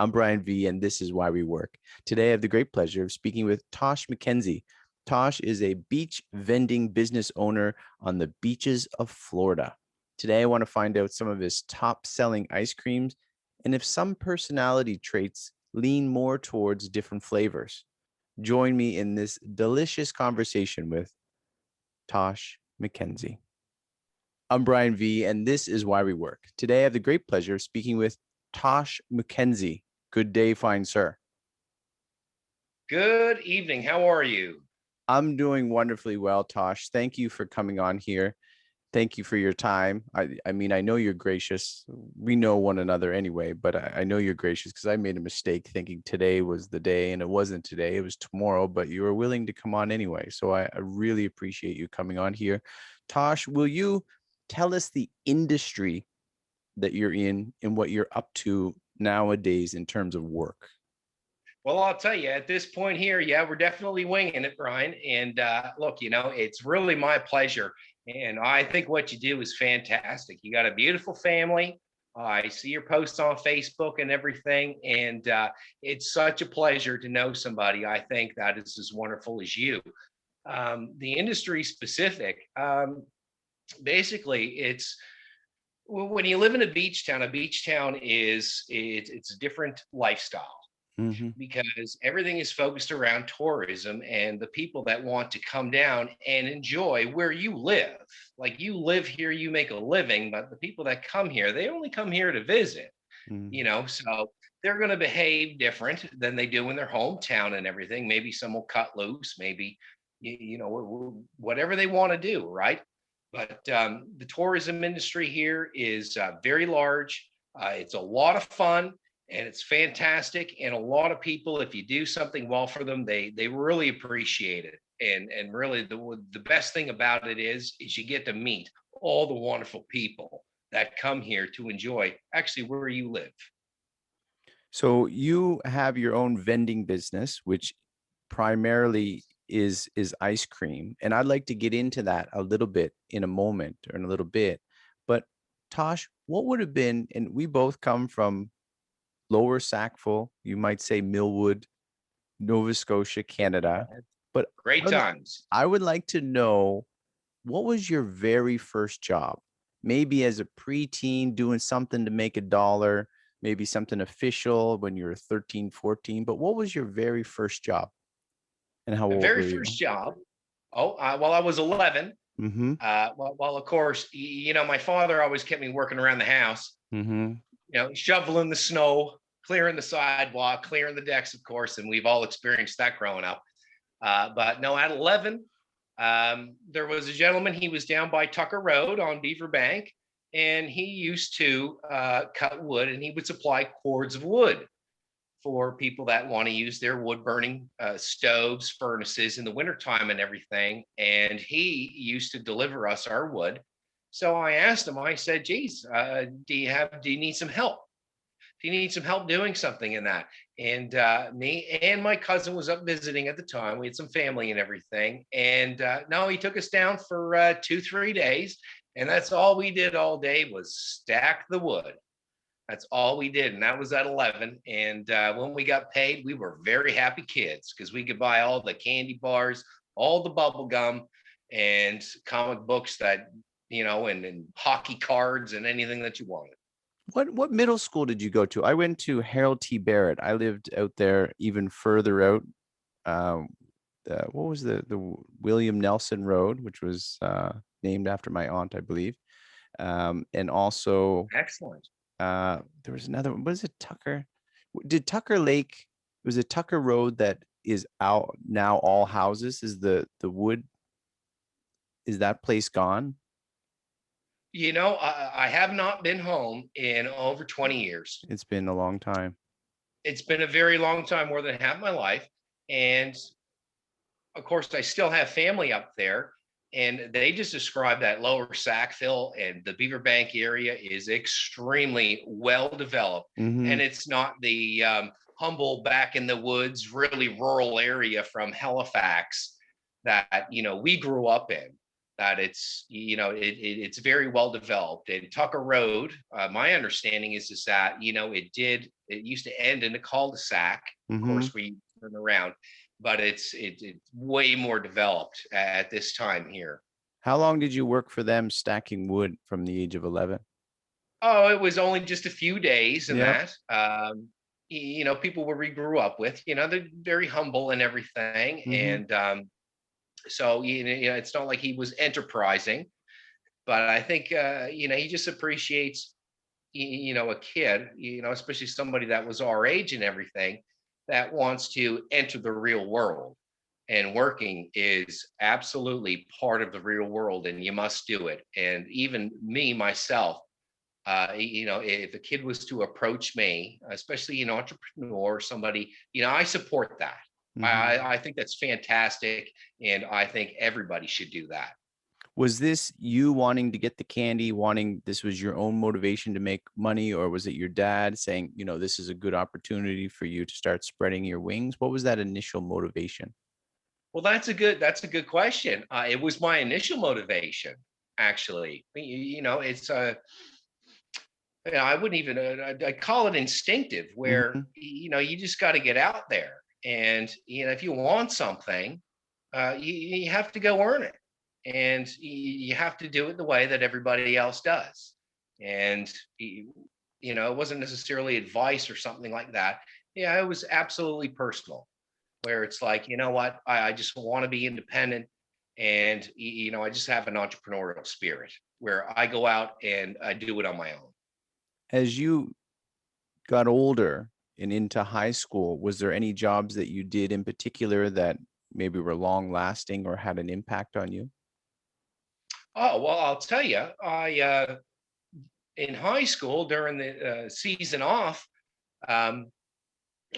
I'm BrianVee, and this is Why We Work. Today, I have the great pleasure of speaking with Tosh McKenzie. Tosh is a beach vending business owner on the beaches of Florida. Today, I want to find out some of his top-selling ice creams and if some personality traits lean more towards different flavors. Join me in this delicious conversation with Tosh McKenzie. I'm BrianVee, and this is Why We Work. Today, I have the great pleasure of speaking with Tosh McKenzie. Good day, fine sir. Good evening. How are you? I'm doing wonderfully well, Tosh. Thank you for coming on here. Thank you for your time. I mean, I know you're gracious. We know one another anyway, but I know you're gracious because I made a mistake thinking today was the day, and it wasn't today. It was tomorrow, but you were willing to come on anyway. So I really appreciate you coming on here. Tosh, will you tell us the industry that you're in and what you're up to nowadays in terms of work? Well, I'll tell you, at this point here, yeah, we're definitely winging it, Brian. And look, it's really my pleasure. And I think what you do is fantastic. You got a beautiful family. I see your posts on Facebook and everything. And it's such a pleasure to know somebody, I think, that is as wonderful as you. The industry specific, basically, it's when you live in a beach town is it's a different lifestyle Mm-hmm. because everything is focused around tourism and the people that want to come down and enjoy where you live. Like you live here, you make a living, but the people that come here, they only come here to visit, so they're going to behave different than they do in their hometown and everything. Maybe some will cut loose, maybe, whatever they want to do, right? But the tourism industry here is very large. It's a lot of fun and it's fantastic. And a lot of people, if you do something well for them, they really appreciate it. And really the best thing about it is you get to meet all the wonderful people that come here to enjoy actually where you live. So you have your own vending business, which primarily is ice cream, and I'd like to get into that a little bit in a moment or in a little bit. But Tosh, what would have been, and we both come from Lower Sackville, you might say Millwood, Nova Scotia, Canada. But Great I would, times. I would like to know, what was your very first job? Maybe as a preteen doing something to make a dollar, maybe something official when you were 13, 14. But what was your very first job and how The old very were you? first job, well, I was 11. Mm-hmm. Well, of course, my father always kept me working around the house, Mm-hmm. shoveling the snow, clearing the sidewalk, clearing the decks, of course, and we've all experienced that growing up. But no, at 11, there was a gentleman. He was down by Tucker Road on Beaver Bank, and he used to cut wood, and he would supply cords of wood for people that want to use their wood burning stoves, furnaces in the wintertime and everything. And he used to deliver us our wood. So I asked him, I said, geez, do you need some help? Do you need some help doing something in that? And me and my cousin was up visiting at the time. We had some family and everything. And no, he took us down for 2, 3 days. And that's all we did all day was stack the wood. That's all we did. And that was at 11. And when we got paid, we were very happy kids because we could buy all the candy bars, all the bubble gum and comic books and hockey cards and anything that you wanted. What middle school did you go to? I went to Harold T. Barrett. I lived out there even further out. Um, what was the William Nelson Road, which was named after my aunt, I believe. And also Excellent. there was another one. Was it Tucker? Did Tucker Lake? Was it Tucker Road that is out now? All houses is the wood. Is that place gone? I have not been home in over 20 years. It's been a long time. It's been a very long time, more than half my life. And of course, I still have family up there. And they just describe that Lower Sackville and the Beaver Bank area is extremely well developed. Mm-hmm. And it's not the humble back in the woods, really rural area from Halifax that we grew up in. that it's very well developed. And Tucker Road, my understanding is that it used to end in a cul-de-sac. Of Mm-hmm. course, we turn around, but it's way more developed at this time here. How long did you work for them stacking wood from the age of 11? Oh, it was only just a few days, and Yep. that people where we grew up with, they're very humble and everything, Mm-hmm. and so it's not like he was enterprising, but I think he just appreciates a kid, especially somebody that was our age and everything, that wants to enter the real world. And working is absolutely part of the real world, and you must do it. And even me myself, if a kid was to approach me, especially an entrepreneur, somebody, I support that. Mm-hmm. I think that's fantastic, and I think everybody should do that. Was this you wanting to get the candy, wanting this was your own motivation to make money, or was it your dad saying, this is a good opportunity for you to start spreading your wings? What was that initial motivation? Well, that's a good question. It was my initial motivation, actually. It's I wouldn't even I call it instinctive, where Mm-hmm. you just got to get out there, and if you want something, you have to go earn it, and you have to do it the way that everybody else does. And it wasn't necessarily advice or something like that. Yeah, it was absolutely personal, where it's like, you know what, I just want to be independent, and I just have an entrepreneurial spirit where I go out and I do it on my own. As you got older and into high school, was there any jobs that you did in particular that maybe were long lasting or had an impact on you? Oh, well, I'll tell you, I in high school during the season off, um,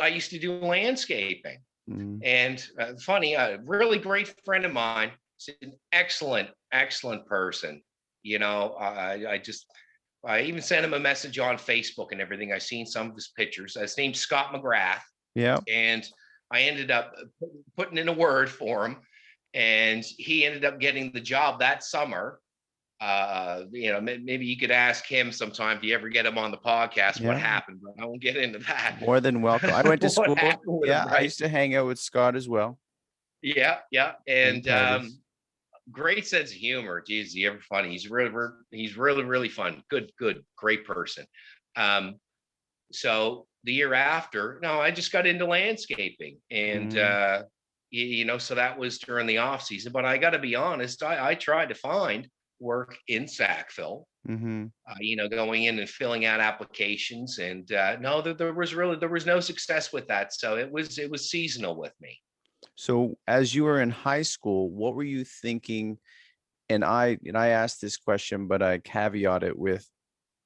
I used to do landscaping. Mm. And funny, a really great friend of mine, he's an excellent, excellent person. I even sent him a message on Facebook and everything. I seen some of his pictures. His name's Scott McGrath, Yeah. and I ended up putting in a word for him, and he ended up getting the job that summer. Maybe you could ask him sometime if you ever get him on the podcast what Yeah. happened, but I won't get into that. More than welcome. I went to What school. happened with him, Yeah. I right? used to hang out with Scott as well. Yeah, yeah, Same and parties. great sense of humor. Geez, he ever funny? He's really fun. Good, great person. Um, so the year after, no, I just got into landscaping, and Mm. so that was during the off season. But I got to be honest, I tried to find work in Sackville. Mm-hmm. Going in and filling out applications, and no, there was no success with that. So it was seasonal with me. So as you were in high school, what were you thinking? And I asked this question, but I caveat it with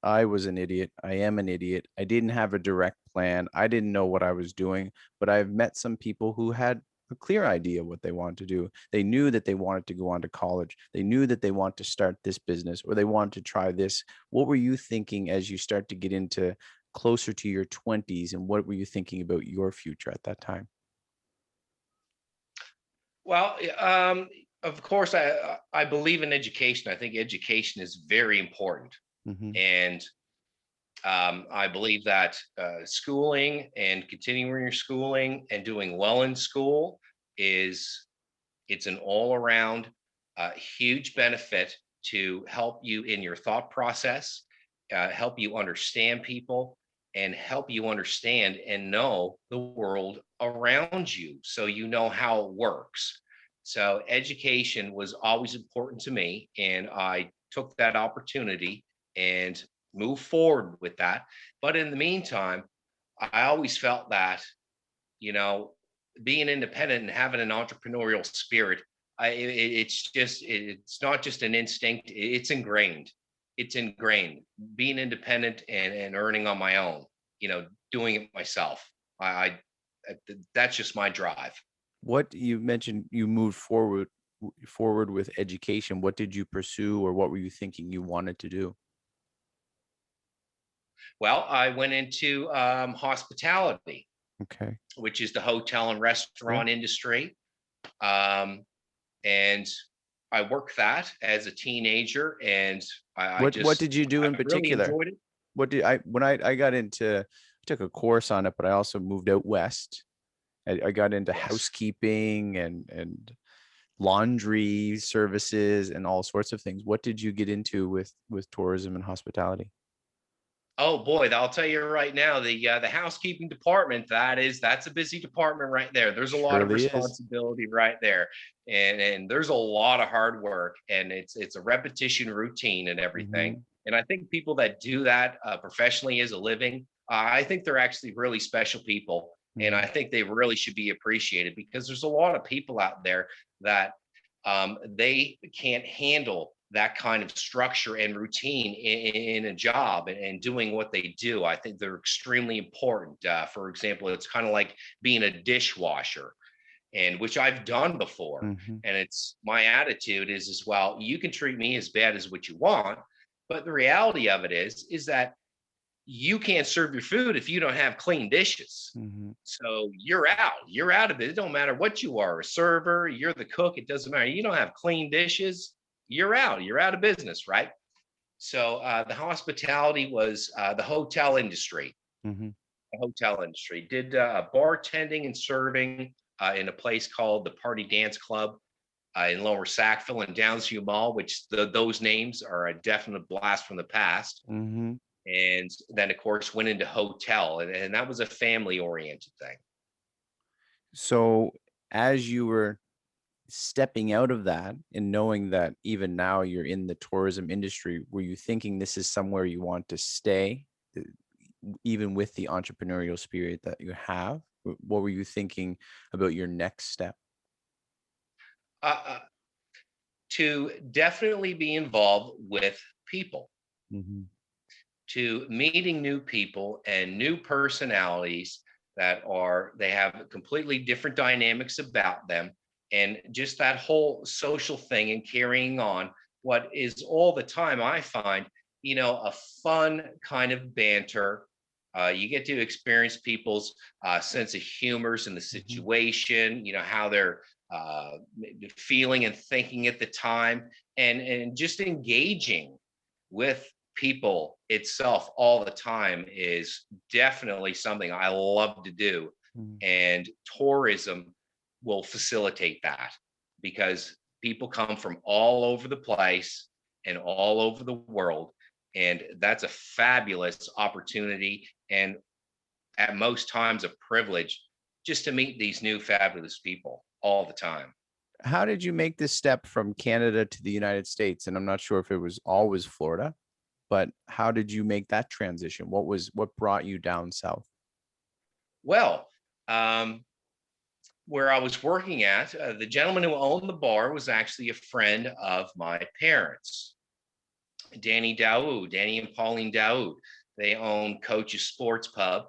I was an idiot. I am an idiot. I didn't have a direct plan. I didn't know what I was doing, but I've met some people who had a clear idea what they wanted to do. They knew that they wanted to go on to college. They knew that they want to start this business or they wanted to try this. What were you thinking as you start to get into closer to your 20s, and what were you thinking about your future at that time? Well, of course, I believe in education. I think education is very important, Hmm. and I believe that schooling and continuing your schooling and doing well in school is it's an all around huge benefit to help you in your thought process, help you understand people, and help you understand and know the world around you so you know how it works. So, education was always important to me, and I took that opportunity and moved forward with that. But in the meantime, I always felt that, you know, being independent and having an entrepreneurial spirit, it's not just an instinct, it's ingrained. It's ingrained. Being independent and earning on my own, doing it myself. That's just my drive. What you mentioned, you moved forward with education. What did you pursue, or what were you thinking you wanted to do? Well, I went into hospitality, Okay. which is the hotel and Yeah. restaurant industry. Um, and I worked that as a teenager, and I What just did you do I in really particular? enjoyed it. What did I when I got into I took a course on it, but I also moved out west. I got into Yes. housekeeping and laundry services and all sorts of things. What did you get into with tourism and hospitality? Oh boy, I'll tell you right now, the housekeeping department, that's a busy department right there. There's a lot of Surely is. responsibility right there, and there's a lot of hard work, and it's a repetition routine and everything. Hmm. And I think people that do that professionally as a living, I think they're actually really special people, and I Hmm. think they really should be appreciated because there's a lot of people out there that they can't handle that kind of structure and routine in a job and doing what they do. I think they're extremely important. For example, it's kind of like being a dishwasher, and which I've done before. Hmm. And it's my attitude is as well, you can treat me as bad as what you want, but the reality of it is that you can't serve your food if you don't have clean dishes. Hmm. So you're out. You're out of it. It don't matter what you are, a server, you're the cook, it doesn't matter. You don't have clean dishes, you're out. You're out of business, right? So the hospitality was the hotel industry. Hmm. The hotel industry did bartending and serving in a place called the Party Dance Club in Lower Sackville and Downsview Mall, which those names are a definite blast from the past. Hmm. And then, of course, went into hotel, and that was a family oriented thing. So as you were stepping out of that and knowing that even now you're in the tourism industry, were you thinking this is somewhere you want to stay, uh, even with the entrepreneurial spirit that you have? What were you thinking about your next step? Uh, uh, to definitely be involved with people, Hmm. to meeting new people and new personalities that are they have completely different dynamics about them, and just that whole social thing and carrying on what is all the time I find, a fun kind of banter. You get to experience people's sense of humors in the Hmm. situation, how they're uh, feeling and thinking at the time, and just engaging with people itself all the time is definitely something I love to do. Hmm. And tourism will facilitate that because people come from all over the place and all over the world. And that's a fabulous opportunity. And at most times, a privilege just to meet these new fabulous people all the time. How did you make this step from Canada to the United States? And I'm not sure if it was always Florida, but how did you make that transition? What brought you down south? Well, um, where I was working at, the gentleman who owned the bar was actually a friend of my parents, Danny and Pauline Daoud. They own Coach's Sports Pub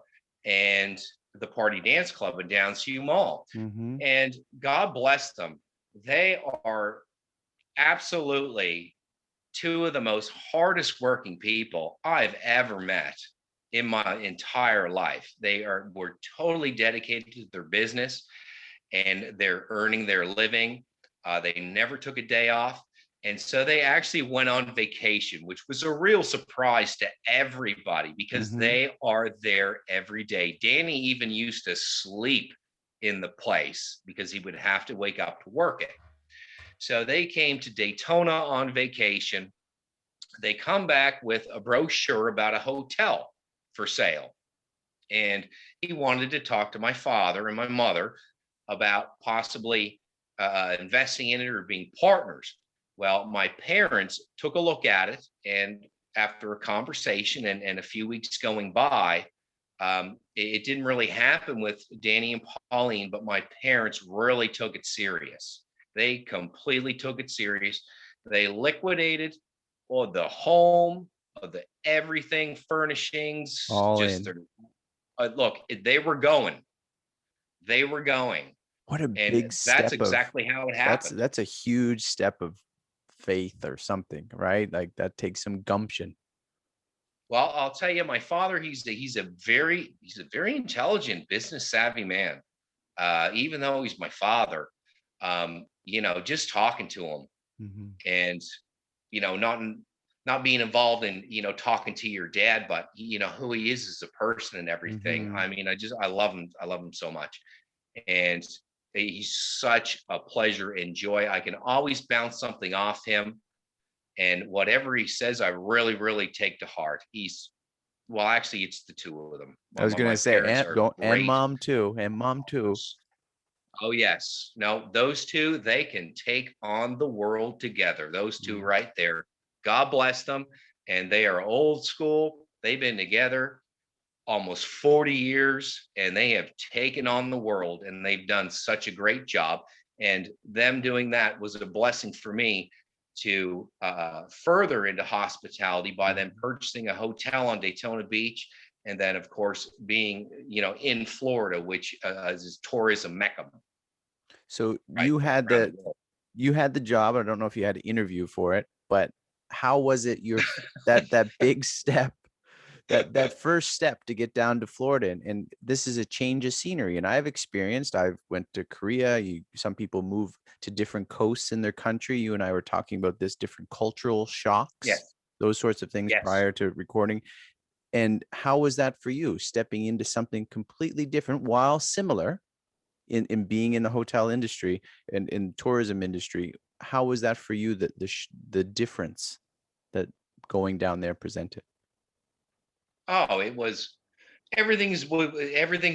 and the Party Dance Club in Downsview Mall. Hmm. And God bless them. They are absolutely two of the most hardest working people I've ever met in my entire life. Were totally dedicated to their business and they're earning their living. They never took a day off. And so they actually went on vacation, which was a real surprise to everybody because Hmm. they are there every day. Danny even used to sleep in the place because he would have to wake up to work it. So they came to Daytona on vacation. They come back with a brochure about a hotel for sale. And he wanted to talk to my father and my mother about possibly investing in it or being partners. Well, my parents took a look at it, and after a conversation and a few weeks going by, it didn't really happen with Danny and Pauline, but my parents really took it serious. They completely took it serious. They liquidated all the home, of the everything, furnishings, All just in. their look. They were going. They were going. What a And big that's step of exactly how it that's happened. that's a huge step of faith or something, right? Like that takes some gumption. Well, I'll tell you, my father, he's a very intelligent, business savvy man. Even though he's my father, just talking to him. Mm-hmm. and, not being involved in, talking to your dad, but who he is as a person and everything. Mm-hmm. I mean, I love him. I love him so much. And he's such a pleasure and joy. I can always bounce something off him. And whatever he says, I really, really take to heart. Well, actually, it's the two of them. I was My gonna say, parents and are don't, and great. mom too. Oh, yes. No, those two, they can take on the world together. Those two Mm. right there. God bless them. And they are old school. They've been together almost 40 years and they have taken on the world and they've done such a great job. And them doing that was a blessing for me to further into hospitality by them purchasing a hotel on Daytona Beach. And then, of course, being, in Florida, which is tourism mecca, So right? Around the world. you had the job. I don't know if you had to interview for it, but how was it that big step, that first step to get down to Florida? And this is a change of scenery. And I've went to Korea. Some people move to different coasts in their country. You and I were talking about this, different cultural shocks, Yes. those sorts of things Yes. prior to recording. And how was that for you, stepping into something completely different while similar in being in the hotel industry and in tourism industry? How was that for you, the difference that going down there presented? Oh, it was everything's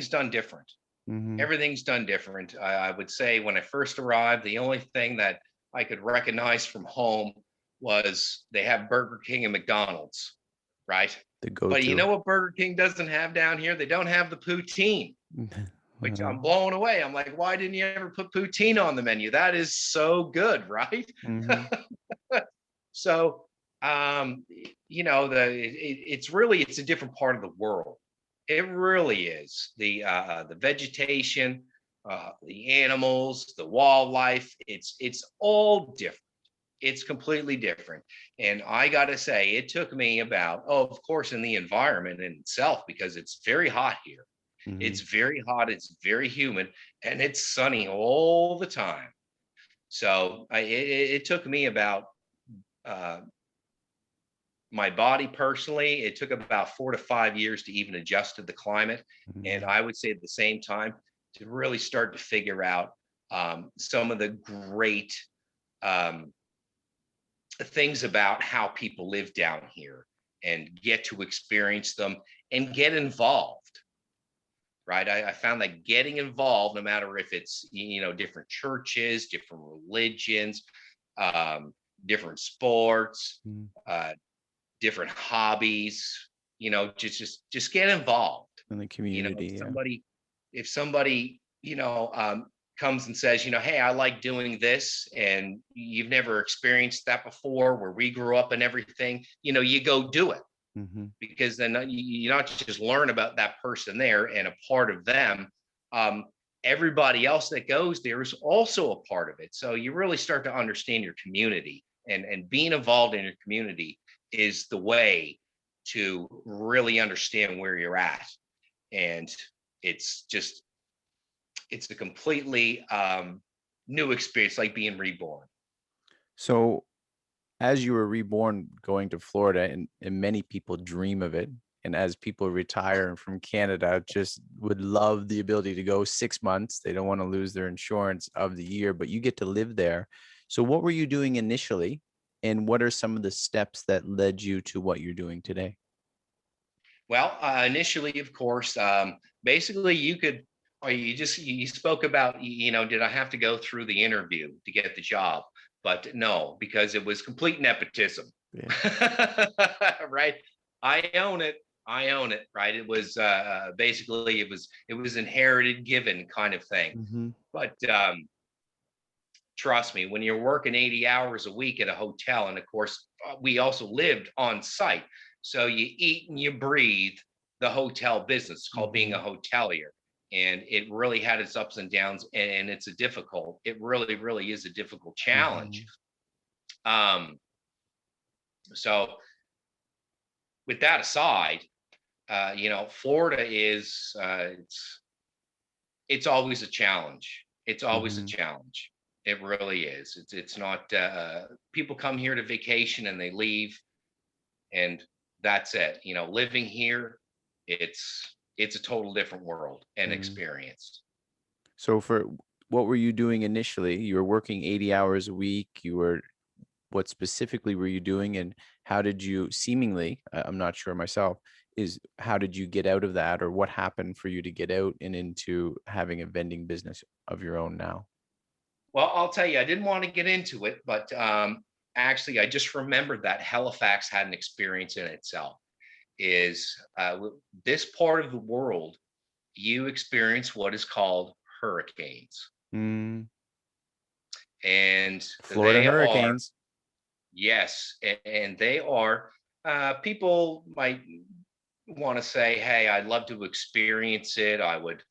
done different. Mm-hmm. Everything's done different. I would say when I first arrived, the only thing that I could recognize from home was they have Burger King and McDonald's, right? The But you go-to. know what Burger King doesn't have down here? They don't have the poutine, which Uh-huh. I'm blown away. I'm like, why didn't you ever put poutine on the menu? That is so good, right? Mm-hmm. So, it's a different part of the world. It really is. The vegetation, the animals, the wildlife. It's all different. It's completely different. And I got to say, it took me about, of course, in the environment in itself, because it's very hot here. Mm-hmm. It's very hot. It's very humid, and it's sunny all the time. So it took me about uh, my body personally, it took about 4 to 5 years to even adjust to the climate. And I would say at the same time to really start to figure out some of the great um, things about how people live down here and get to experience them and get involved. Right. I found that getting involved, no matter if it's, different churches, different religions, um, different sports, Mm-hmm. uh, different hobbies, just get involved. In the You know, if community, yeah. somebody, if somebody, comes and says, hey, I like doing this, and you've never experienced that before, where we grew up and everything, you go do it, Mm-hmm. because then you not just learn about that person there and a part of them. Um, Everybody else that goes there is also a part of it. So you really start to understand your community, and being involved in your community is the way to really understand where you're at. And it's just, it's a completely new experience, like being reborn. So as you were reborn going to Florida, and many people dream of it, and as people retire from Canada, just would love the ability to go 6 months. They don't want to lose their insurance of the year, but you get to live there. So what were you doing initially? And what are some of the steps that led you to what you're doing today? Well, initially, of course, basically you could, or you spoke about, did I have to go through the interview to get the job? But no, because it was complete nepotism. Yeah. Right? I own it. I own it. Right? It was basically, it was inherited, given kind of thing. Mm-hmm. But trust me, when you're working 80 hours a week at a hotel, and of course, we also lived on site. So you eat and you breathe the hotel business. It's called being a hotelier. And it really had its ups and downs. And it really, really is a difficult challenge. Mm-hmm. Um, so, with that aside, Florida is, it's always a challenge. It's always a Mm-hmm. challenge. It really is. It's not. People come here to vacation and they leave, and that's it. Living here, it's a total different world and Mm. experience. So for what were you doing initially? You were working 80 hours a week. What specifically were you doing, and how did you seemingly, I'm not sure myself, is how did you get out of that, or what happened for you to get out and into having a vending business of your own now? Well, I'll tell you, I didn't want to get into it, but actually, I just remembered that Halifax had an experience in itself. Is this part of the world, you experience what is called hurricanes, Mm, and Florida they are, hurricanes. yes, and they are. People might want to say, "Hey, I'd love to experience it. I would."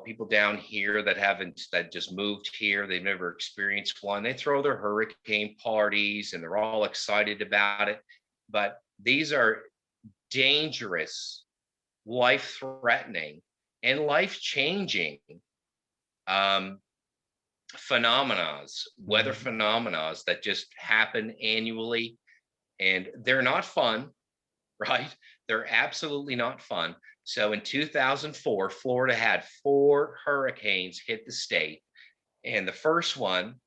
People down here that just moved here, they've never experienced one. They throw their hurricane parties and they're all excited about it. But these are dangerous, life threatening, and life changing um, weather Mhm. phenomena that just happen annually. And they're not fun, right? They're absolutely not fun. So in 2004, Florida had four hurricanes hit the state. And the first one,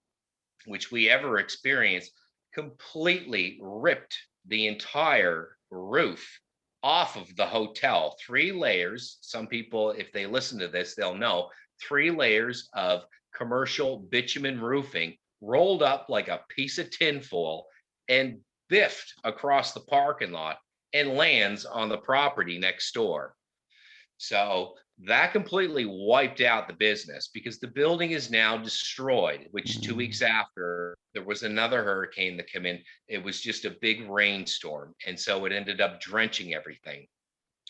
which we ever experienced, completely ripped the entire roof off of the hotel. 3 layers. Some people, if they listen to this, they'll know 3 layers of commercial bitumen roofing rolled up like a piece of tinfoil and biffed across the parking lot and lands on the property next door. So that completely wiped out the business because the building is now destroyed, which 2 weeks Mm. after there was another hurricane that came in. It was just a big rainstorm. And so it ended up drenching everything.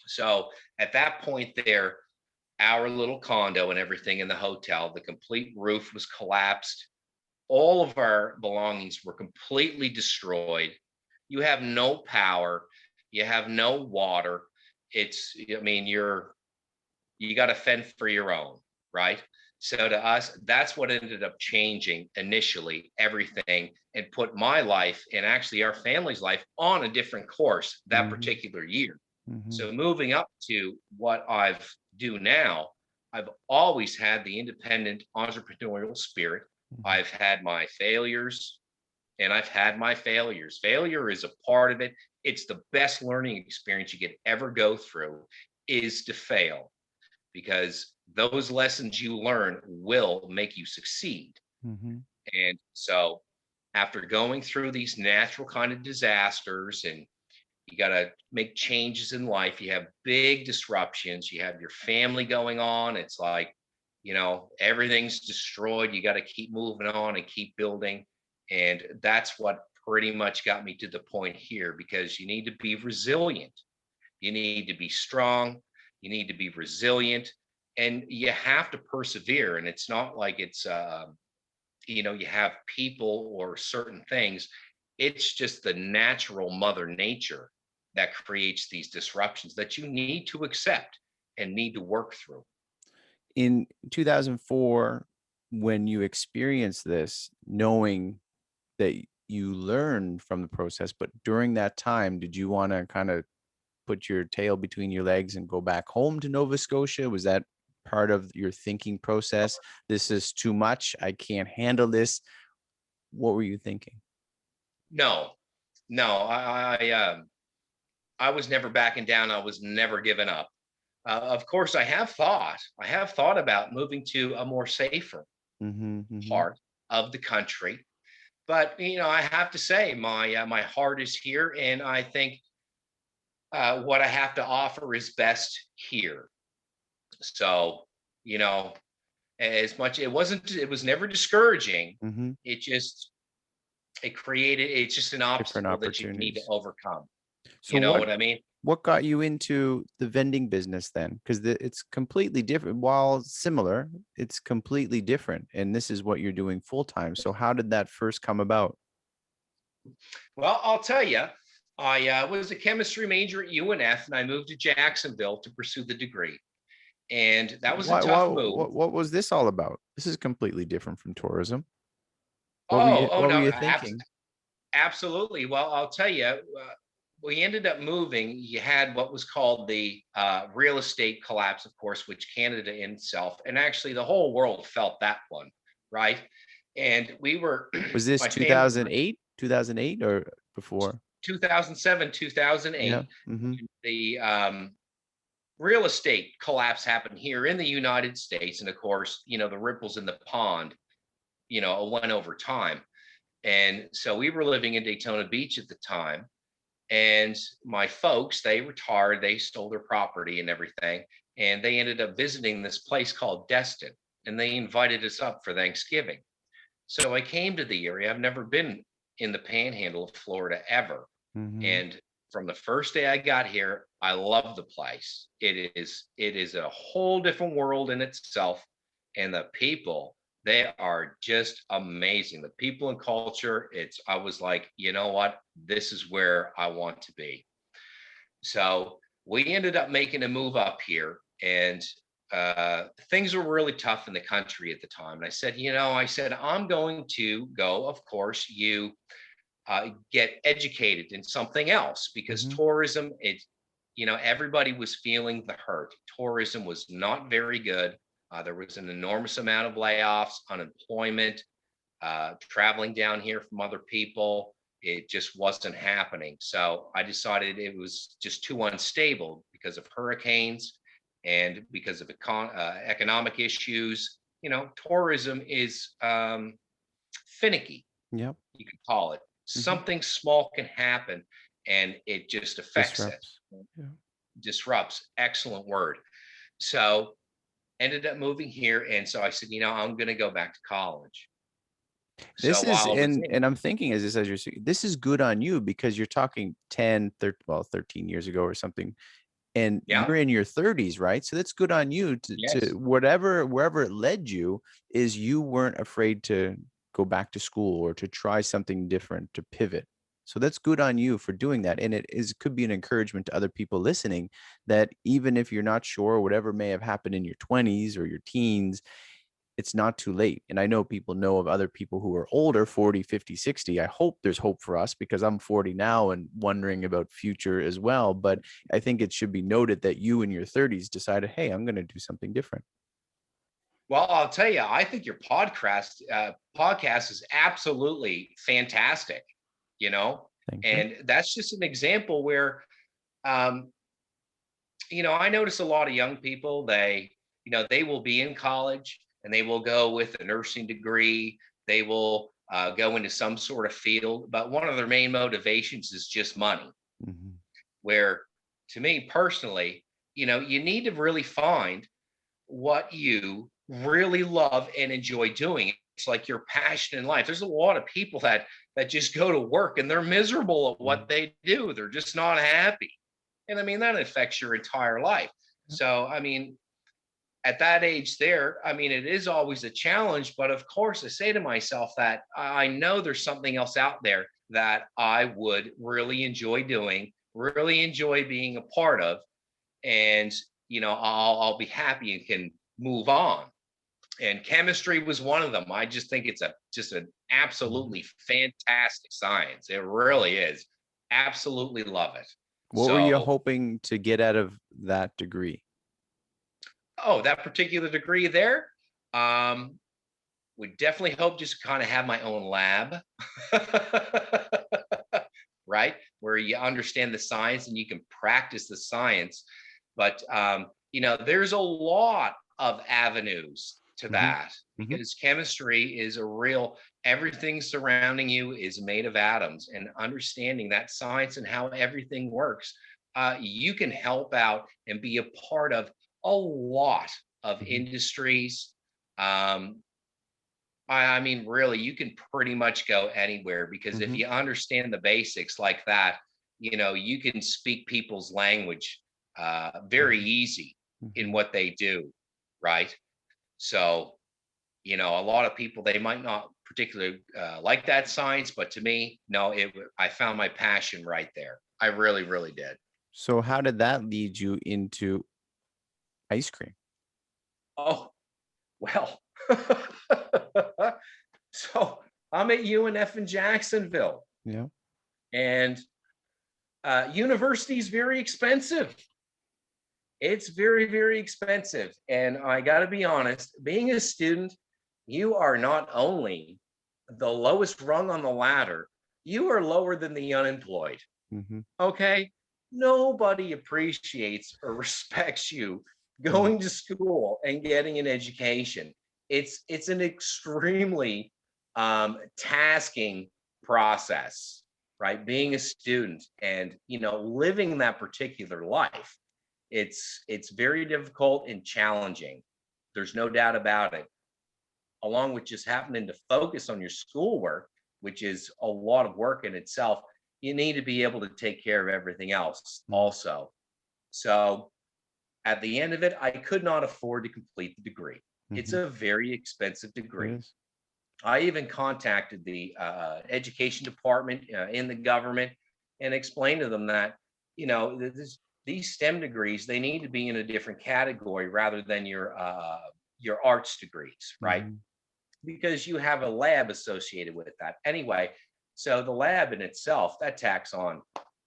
So at that point there, our little condo and everything in the hotel, the complete roof was collapsed. All of our belongings were completely destroyed. You have no power, you have no water. I mean, you got to fend for your own, right? So to us, that's what ended up changing initially everything and put my life and actually our family's life on a different course that Mhm. particular year. Mhm. So moving up to what I've do now, I've always had the independent entrepreneurial spirit. Mhm. I've had my failures and I've had my failures. Failure is a part of it. It's the best learning experience you could ever go through is to fail because those lessons you learn will make you succeed. Mhm. And so, after going through these natural kind of disasters and you got to make changes in life, you have big disruptions, you have your family going on. It's like, everything's destroyed. You got to keep moving on and keep building. And that's what pretty much got me to the point here because you need to be resilient. You need to be strong. You need to be resilient, and you have to persevere. And it's not like you have people or certain things. It's just the natural mother nature that creates these disruptions that you need to accept and need to work through. In 2004, when you experienced this, knowing that you learned from the process, but during that time, did you want to kind of put your tail between your legs and go back home to Nova Scotia? Was that part of your thinking process? This is too much. I can't handle this. What were you thinking? No, no, I was never backing down. I was never giving up. Of course, I have thought about moving to a more safer Mhm. Mhm. part of the country. But I have to say, my heart is here, and I think what I have to offer is best here. So, you know, as much it was never discouraging. Mhm. It just it's just an Different obstacle that you need to opportunities. overcome. So You know what what I mean? what got you into the vending business then? Because it's completely different. While similar, it's completely different. And this is what you're doing full time. So how did that first come about? Well, I'll tell you, I was a chemistry major at UNF, and I moved to Jacksonville to pursue the degree. And that was a Why, tough move. what was this all about? This is completely different from tourism. Oh What were no, you thinking? absolutely. Well, I'll tell you, we ended up moving. You had what was called the real estate collapse, of course, which Canada in itself, and actually the whole world felt that one, right? And we were, Was this my family, 2008 or before? 2007, Yeah. 2008, Mm-hmm. the real estate collapse happened here in the United States. And of course, the ripples in the pond, went over time. And so we were living in Daytona Beach at the time. And my folks, they retired, they sold their property and everything. And they ended up visiting this place called Destin. And they invited us up for Thanksgiving. So I came to the area. I've never been in the panhandle of Florida ever. Mm-hmm. And from the first day I got here, I love the place. It is a whole different world in itself. And the people, they are just amazing. The people and culture, I was like, you know what? This is where I want to be. So we ended up making a move up here, and things were really tough in the country at the time. And I said, I'm going to go. Of course, you get educated in something else, because Mm-hmm. tourism, everybody was feeling the hurt. Tourism was not very good. There was an enormous amount of layoffs, unemployment, traveling down here from other people. It just wasn't happening. So I decided it was just too unstable because of hurricanes and because of economic issues. Tourism is finicky, Yep. you could call it. Mm-hmm. Something small can happen and it just affects it, Disrupts. Yeah. disrupts. Excellent word. So ended up moving here. And so I said, I'm going to go back to college. This So is, while I was and I'm thinking as you're saying, this is good on you because you're talking 10, 13, well, 13 years ago or something, and yeah, you're in your 30s, right? So that's good on you to yes. wherever it led you, is you weren't afraid to go back to school or to try something different, to pivot. So that's good on you for doing that. And could be an encouragement to other people listening, that even if you're not sure, whatever may have happened in your 20s or your teens, it's not too late. And I know people know of other people who are older, 40, 50, 60. I hope there's hope for us, because I'm 40 now and wondering about future as well. But I think it should be noted that you in your 30s decided, hey, I'm going to do something different. Well, I'll tell you, I think your podcast is absolutely fantastic, you know, Thank you. and that's just an example where, um, I notice a lot of young people, they will be in college and they will go with a nursing degree. They will go into some sort of field, but one of their main motivations is just money. Mm-hmm. Where, to me personally, you need to really find what you really love and enjoy doing. It's like your passion in life. There's a lot of people that just go to work and they're miserable at what they do. They're just not happy. And I mean, that affects your entire life. So, I mean, at that age there, I mean, it is always a challenge. But of course, I say to myself that I know there's something else out there that I would really enjoy doing, really enjoy being a part of. And, I'll be happy and can move on. And chemistry was one of them. I just think it's just an absolutely fantastic science. It really is. Absolutely love it. What were you So, hoping to get out of that degree? oh, that particular degree there, would definitely hope just to kind of have my own lab, right? Where you understand the science and you can practice the science. But, there's a lot of avenues to Mm-hmm. that, Mm-hmm. because chemistry is everything surrounding you is made of atoms, and understanding that science and how everything works, you can help out and be a part of a lot of Mm-hmm. industries. Um, I mean, really, you can pretty much go anywhere, because if Mm-hmm. you understand the basics like that, you can speak people's language very easy in Mm-hmm. what they do, right? So, a lot of people, they might not particularly like that science, but to me, no, I found my passion right there. I really, really did. So how did that lead you into ice cream? Oh, well. So I'm at UNF in Jacksonville, Yeah. and university is very expensive. It's very, very expensive. And I got to be honest, being a student, you are not only the lowest rung on the ladder, you are lower than the unemployed. Mm-hmm. Okay. Nobody appreciates or respects you going to school and getting an education. It's an extremely tasking process, right? Being a student and living that particular life. It's very difficult and challenging. There's no doubt about it. Along with just happening to focus on your schoolwork, which is a lot of work in itself, you need to be able to take care of everything else also. So at the end of it, I could not afford to complete the degree. It's Mm-hmm. a very expensive It degree. is. I even contacted the education department in the government and explained to them that, these STEM degrees, they need to be in a different category rather than your arts degrees, right? Mm-hmm. Because you have a lab associated with that. Anyway, so the lab in itself, that tax on,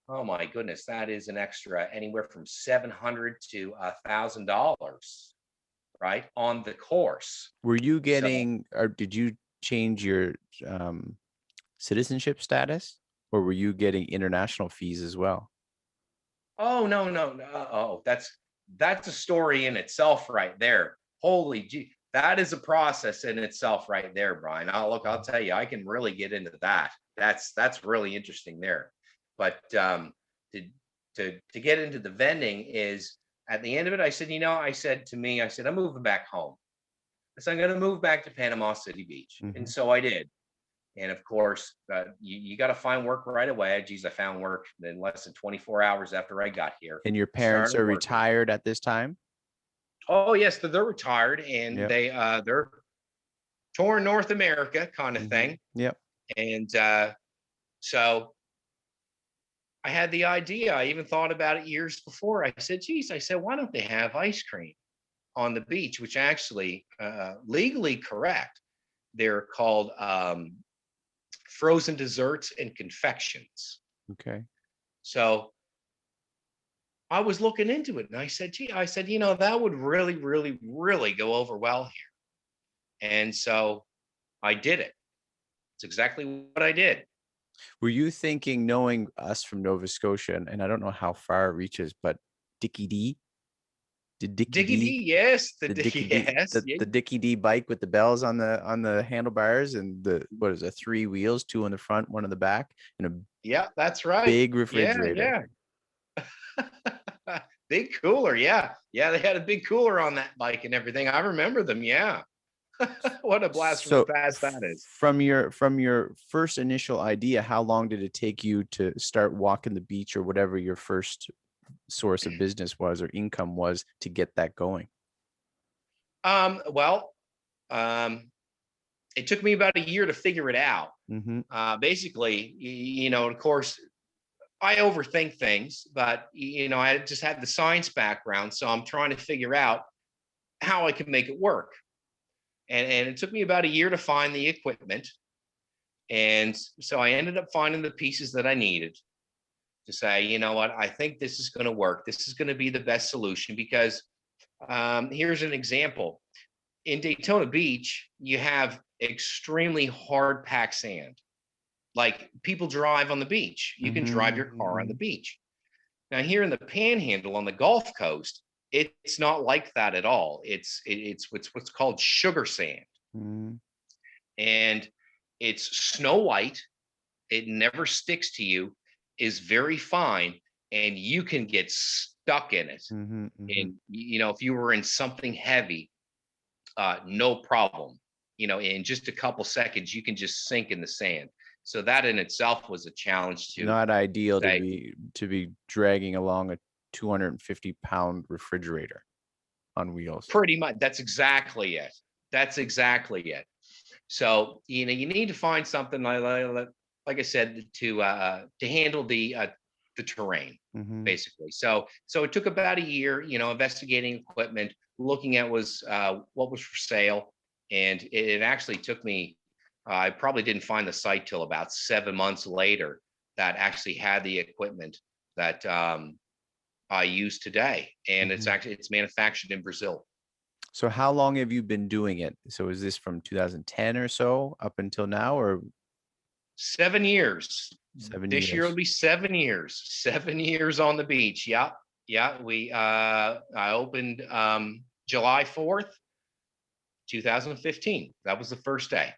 oh my goodness, that is an extra anywhere from $700 to $1,000, right, on the course. Were you So, getting, or did you change your citizenship status, or were you getting international fees as well? oh no, no, no, oh, that's a story in itself right there. Holy gee, that is a process in itself right there, Brian. I'll tell you, I can really get into that. That's really interesting there. But to to get into the vending is at the end of it, I said, I said, I'm moving back home. I said, I'm going to move back to Panama City Beach. Mm-hmm. And so I did. And of course, you got to find work right away. Geez, I found work in less than 24 hours after I got here. And your parents Started are working. retired at this time? Oh yes, they're retired and Yep. they're touring North America kind of Mm-hmm. thing. Yep. And so I had the idea. I even thought about it years before. I said, geez, I said, why don't they have ice cream on the beach, which actually legally correct. They're called frozen desserts and confections. Okay. So I was looking into it and I said, gee, I said, that would really, really, really go over well here. And so I did it. It's exactly what I did. Were you thinking, knowing us from Nova Scotia, and I don't know how far it reaches, but Dickie D? Did Dickie Dickie D, D, yes. the Yes. the Dickie D bike with the bells on the handlebars and the, what is it, 3 wheels, 2 in the front, 1 in the back, and a Yeah, that's right. big Yeah, refrigerator? yeah. Big cooler. Yeah. Yeah. They had a big cooler on that bike and everything. I remember them. Yeah. What a blast from the So past that is. from your first initial idea, how long did it take you to start walking the beach, or whatever your first source of business was or income was, to get that going? Well, um, it took me about a year to figure it out. Mm-hmm. Basically, of course, I overthink things, but I just had the science background, so I'm trying to figure out how I can make it work. And it took me about a year to find the equipment, and so I ended up finding the pieces that I needed to say, you know what, I think this is going to work. This is going to be the best solution because here's an example. In Daytona Beach, you have extremely hard packed sand. Like people drive on the beach. You can drive your car on the beach. Now, here in the Panhandle on the Gulf Coast, it's not like that at all. It's what's called sugar sand, Mm-hmm. and it's snow white. It never sticks to you. Is very fine, and you can get stuck in it. Mm-hmm. Mm-hmm. And if you were in something heavy, no problem. In just a couple seconds, you can just sink in the sand. So that in itself was a challenge to Not ideal say, to be dragging along a 250-pound refrigerator on wheels. pretty much. That's exactly it. That's exactly it. So you need to find something like I said to handle the terrain, Mm-hmm. basically. So it took about a year, investigating equipment, looking at was what was for sale. And it actually took me, I probably didn't find the site till about 7 months later that actually had the equipment that I use today. And Mhm. it's manufactured in Brazil. So how long have you been doing it? So is this from 2010 or so up until now, or 7 years. This year will7 years? be 7 years. 7 years on the beach. Yeah. Yeah. I opened July 4th, 2015. That was the first day.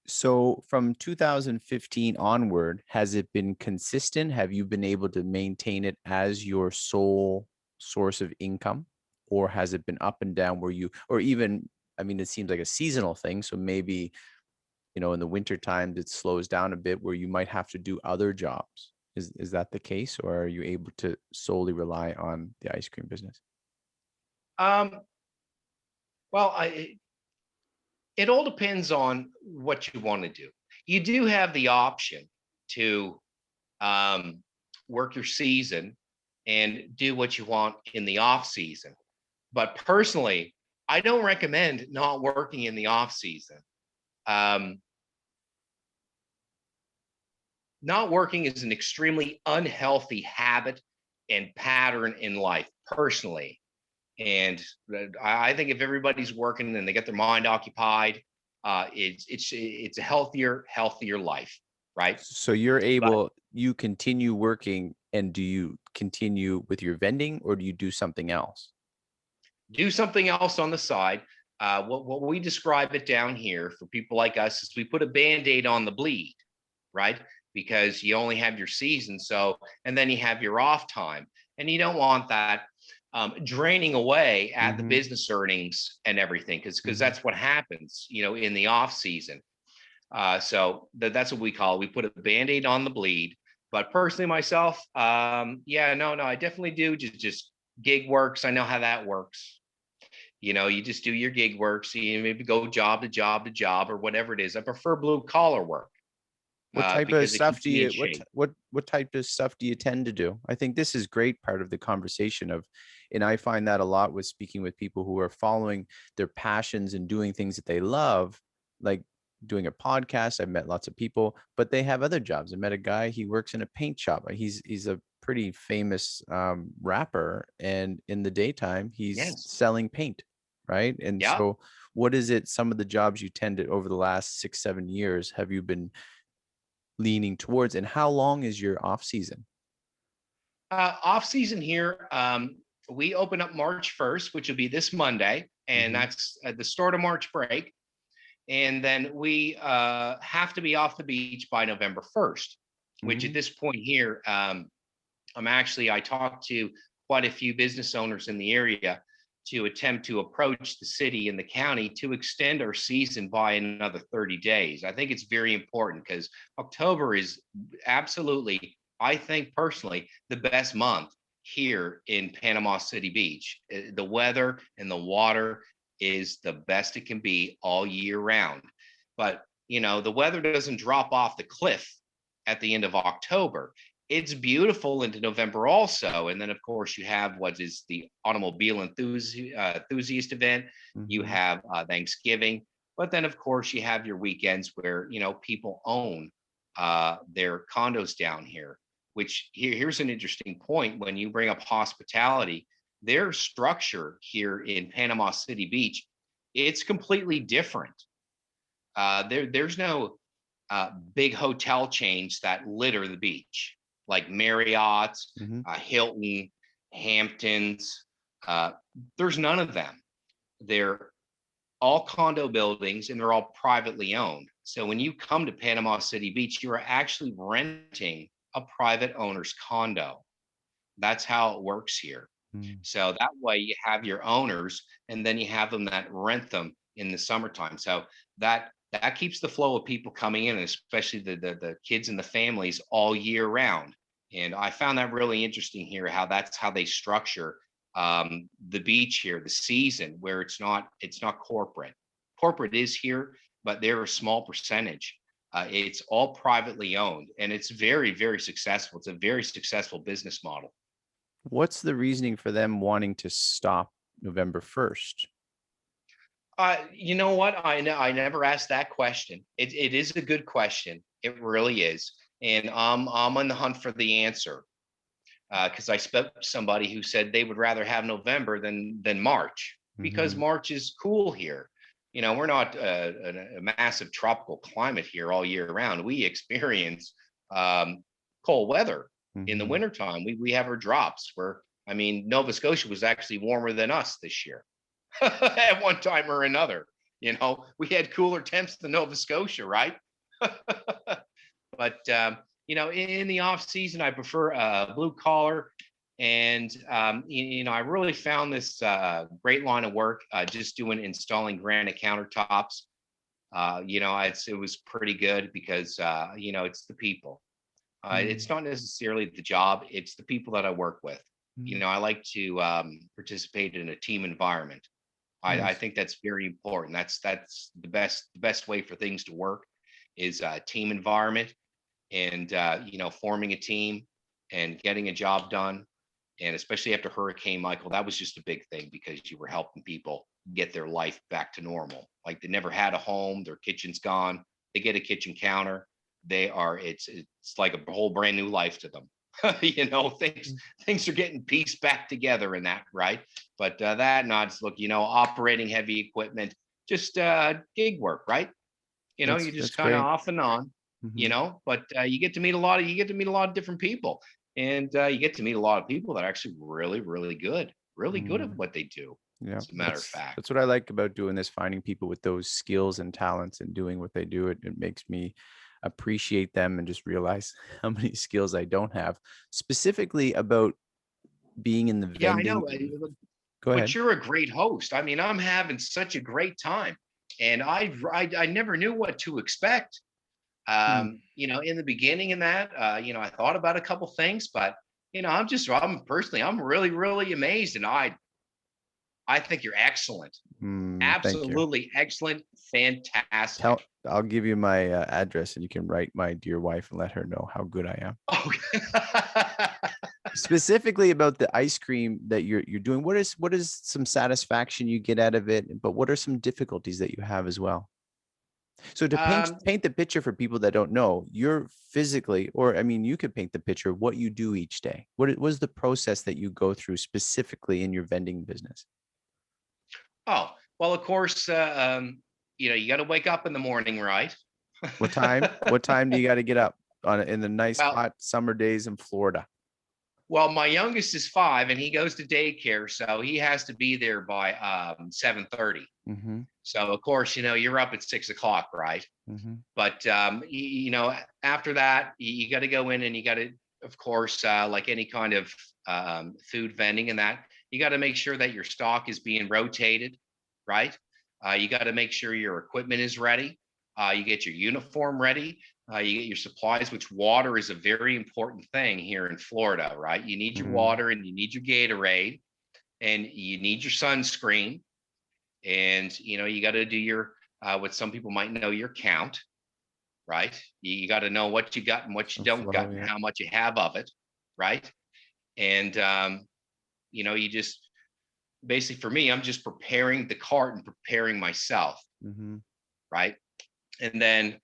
So from 2015 onward, has it been consistent? Have you been able to maintain it as your sole source of income? Or has it been up and down where you, or even, I mean, it seems like a seasonal thing. So maybe, in the winter times it slows down a bit where you might have to do other jobs. Is that the case? Or are you able to solely rely on the ice cream business? Um, well, it all depends on what you want to do. You do have the option to um, work your season and do what you want in the off season. But personally, I don't recommend not working in the off season. Um, Not working is an extremely unhealthy habit and pattern in life, personally. And I think if everybody's working and they get their mind occupied, it's a healthier life, right? So you're But able, you continue working, and do you continue with your vending or do you do something else? do something else on the side. What we describe it down here for people like us is we put a band-aid on the bleed, right? Because you only have your season, so and then you have your off time, and you don't want that draining away at the Mm-hmm. business earnings and everything, because Mm-hmm. that's what happens, in the off season. So that's what we call it. We put a band-aid on the bleed. But personally, myself, yeah, no, I definitely do just gig works. I know how that works. You just do your gig work. So you maybe go job to job to job or whatever it is. I prefer blue collar work What type of because it stuff keeps do me in you what shape. what type of stuff do you tend to do? I think this is great part of the conversation of, and I find that a lot with speaking with people who are following their passions and doing things that they love, like doing a podcast. I've met lots of people, but they have other jobs. I met a guy, he works in a paint shop. He's a pretty famous rapper, and in the daytime he's Yes. selling paint, right? And Yeah. so what is it, some of the jobs you tended over the last 6 7 years have you been leaning towards, and how long is your off season? Off season here. We open up March 1st, which will be this Monday, and Mm-hmm. that's the start of March break. And then we have to be off the beach by November 1st, which at Mm-hmm. this point here, I talked to quite a few business owners in the area to attempt to approach the city and the county to extend our season by another 30 days. I think it's very important because October is absolutely, I think personally, the best month here in Panama City Beach. The weather and the water is the best it can be all year round. But, the weather doesn't drop off the cliff at the end of October. It's beautiful into November also. And then, of course, you have what is the automobile enthusiast event. You Mm-hmm. have Thanksgiving. But then, of course, you have your weekends where, people own their condos down here, which here's an interesting point. When you bring up hospitality, their structure here in Panama City Beach, it's completely different. There's no big hotel chains that litter the beach, like Marriott, Mm-hmm. Hilton, Hamptons. Uh, there's none of them. They're all condo buildings and they're all privately owned. So when you come to Panama City Beach, you are actually renting a private owner's condo. That's how it works here. So that way you have your owners and then you have them that rent them in the summertime. So that keeps the flow of people coming in, especially the kids and the families all year round. And I found that really interesting here, how that's how they structure the beach here, the season, where it's not corporate. Corporate is here, but they're a small percentage. It's all privately owned, and it's very, very successful. It's a very successful business model. What's the reasoning for them wanting to stop November 1st? You know what? I never asked that question. It is a good question. It really is. And I'm on the hunt for the answer. Because I spoke to somebody who said they would rather have November than March, because Mhm. March is cool here. We're not a massive tropical climate here all year round. We experience cold weather in the Mhm. wintertime. We have our drops where, I mean, Nova Scotia was actually warmer than us this year at one time or another. We had cooler temps than Nova Scotia, right? But in the off season, I prefer blue collar, and I really found this great line of work just installing granite countertops. It was pretty good because it's the people. It's Mm. not necessarily the job; it's the people that I work with. Mm. I like to participate in a team environment. I Nice. think that's very important. That's the best way for things to work is a team environment, and forming a team and getting a job done. And especially after Hurricane Michael, that was just a big thing because you were helping people get their life back to normal. Like, they never had a home, their kitchen's gone, they get a kitchen counter, it's like a whole brand new life to them. Things Mm. things are getting pieced back together in that, right? But that nods, look, operating heavy equipment, just gig work, right? You just That's kind of great. off and on, Mhm. but you get to meet a lot of different people, and you get to meet a lot of people that are actually really good at Mm. what they do, Yeah, as a matter of fact. that's what I like about doing this, finding people with those skills and talents and doing what they do. It makes me appreciate them and just realize how many skills I don't have. Specifically about being in the Yeah, I know. vending. Go But ahead. you're a great host. I mean, I'm having such a great time, and I never knew what to expect. Mm. In the beginning, in that, I thought about a couple things, but I'm really amazed, and I think you're excellent. Thank you. Absolutely excellent. Fantastic. I'll give you my address and you can write my dear wife and let her know how good I am. Oh, Specifically about the ice cream that you're doing, what is some satisfaction you get out of it, but what are some difficulties that you have as well? So to paint um, paint the picture for people that don't know, you're physically, or I mean, you could paint the picture of what you do each day. What was the process that you go through specifically in your vending business? oh, well, of course, you got to wake up in the morning, right? What time? What time do you got to get up in the nice well, hot summer days in Florida? well, my youngest is 5, and he goes to daycare, so he has to be there by 7:30. Mm-hmm. So of course, you're up at 6 o'clock, right? Mm-hmm. But after that, you got to go in, and you got to, of course, like any kind of food vending, and that you got to make sure that your stock is being rotated, right? You got to make sure your equipment is ready. You get your uniform ready. You get your supplies, which water is a very important thing here in Florida, right? You need your Mm-hmm. water, and you need your Gatorade, and you need your sunscreen, and you got to do your what some people might know, your count, right? You got to know what you got and what you Some don't flow, got and yeah. how much you have of it, right? And you just basically, for me, I'm just preparing the cart and preparing myself, Mm-hmm. right? And then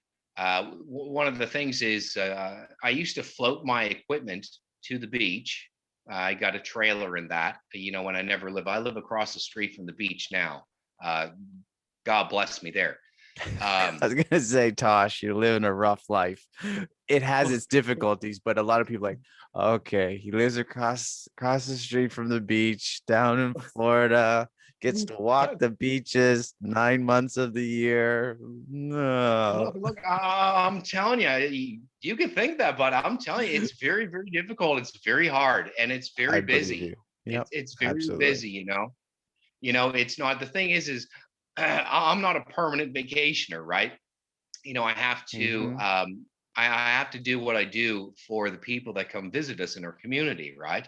one of the things is I used to float my equipment to the beach. I got a trailer in that, when I live across the street from the beach now. Uh, God bless me there. I Um, was gonna say, Tosh, you're living a rough life. It has its difficulties, but a lot of people like, okay, he lives across the street from the beach down in Florida, gets to walk the beaches 9 months of the year. No, look, I'm telling you, you can think that, but I'm telling you, it's very, very difficult. It's very hard, and it's I very believe busy. you. It's Yep, it's very absolutely. busy. It's not, the thing is I'm not a permanent vacationer, right? I have to Mm-hmm. I have to do what I do for the people that come visit us in our community, right?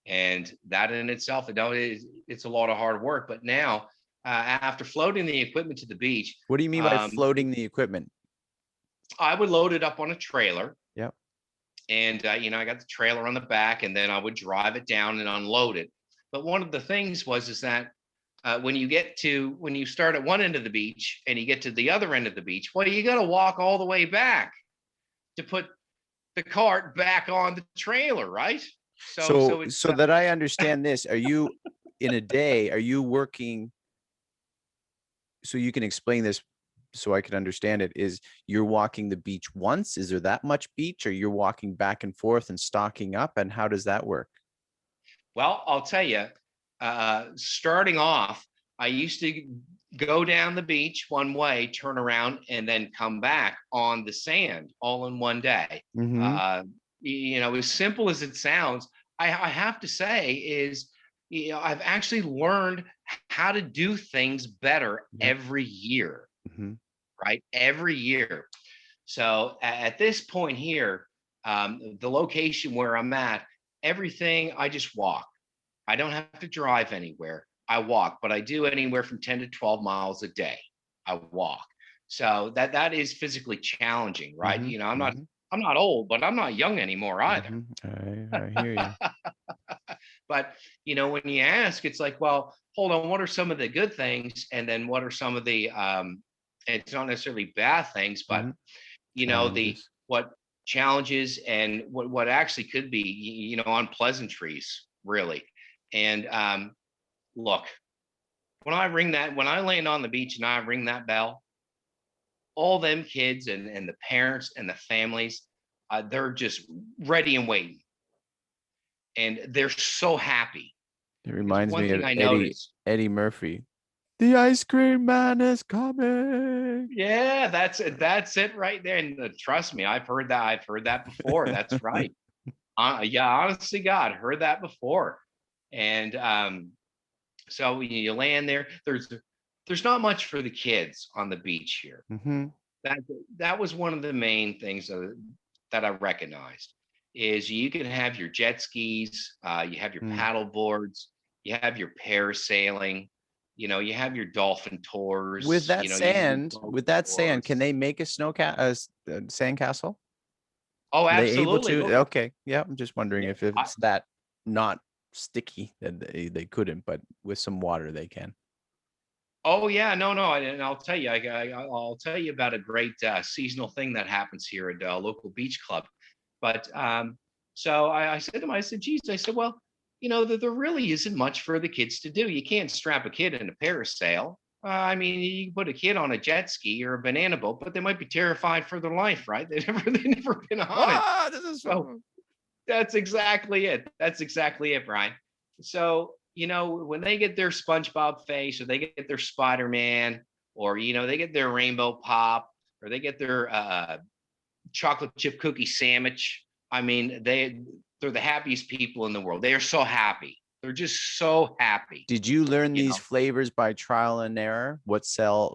And that in itself, it's a lot of hard work. But now, after floating the equipment to the beach, What do you mean by um, floating the equipment? I would load it up on a trailer, Yep. and I got the trailer on the back, and then I would drive it down and unload it. But one of the things was is that when you start at one end of the beach and you get to the other end of the beach, well, you got to walk all the way back to put the cart back on the trailer, right? So, It's so that I understand this, are you in a day, are you working? So you can explain this so I can understand it, is you're walking the beach once? Is there that much beach, or you're walking back and forth and stocking up? And how does that work? well, I'll tell you, starting off, I used to go down the beach one way, turn around, and then come back on the sand all in one day. Mm-hmm. Uh, as simple as it sounds, I have to say is, I've actually learned how to do things better Yeah. every year, Mm-hmm. right? Every year. So at this point here, the location where I'm at, everything I just walk. I don't have to drive anywhere. I walk, but I do anywhere from 10 to 12 miles a day. I walk. So that is physically challenging, right? Mm-hmm. I'm not old, but I'm not young anymore either. Mm-hmm. I hear you. But when you ask, it's like, well, hold on, what are some of the good things? And then what are some of the it's not necessarily bad things, but Mm-hmm. the Challenges. what challenges and what actually could be unpleasantries, really. And look, when I land on the beach and I ring that bell, all them kids and the parents and the families, they're just ready and waiting, and they're so happy. It Because reminds one me thing of I Eddie noticed, Eddie Murphy. The ice cream man is coming. yeah, that's it right there. And trust me, I've heard that before. That's right. Yeah, honestly, God, heard that before. And so when you land there, there's not much for the kids on the beach here. Mm-hmm. That that was one of the main things that I recognized is you can have your jet skis, you have your Mm. paddle boards, you have your parasailing, you have your dolphin tours, you can do boat With that sand, can tours. they make a sand castle? Oh, Are they able absolutely. to? Look, Okay. Yeah. I'm just wondering yeah, if it's that not sticky that they couldn't, but with some water they can. oh yeah, no, and I'll tell you, I'll tell you about a great seasonal thing that happens here at a local beach club. But so I said to him, I said, geez, I said, well, there really isn't much for the kids to do. You can't strap a kid in a parasail. I mean, you can put a kid on a jet ski or a banana boat, but they might be terrified for their life, right? They never been on it. Ah, this is So fun. that's exactly it. That's exactly it, Brian. So, when they get their SpongeBob face, or they get their Spider-Man, or they get their Rainbow Pop, or they get their chocolate chip cookie sandwich. I mean, they're the happiest people in the world. They are so happy. They're just so happy. Did you learn You these know. flavors by trial and error? What sold,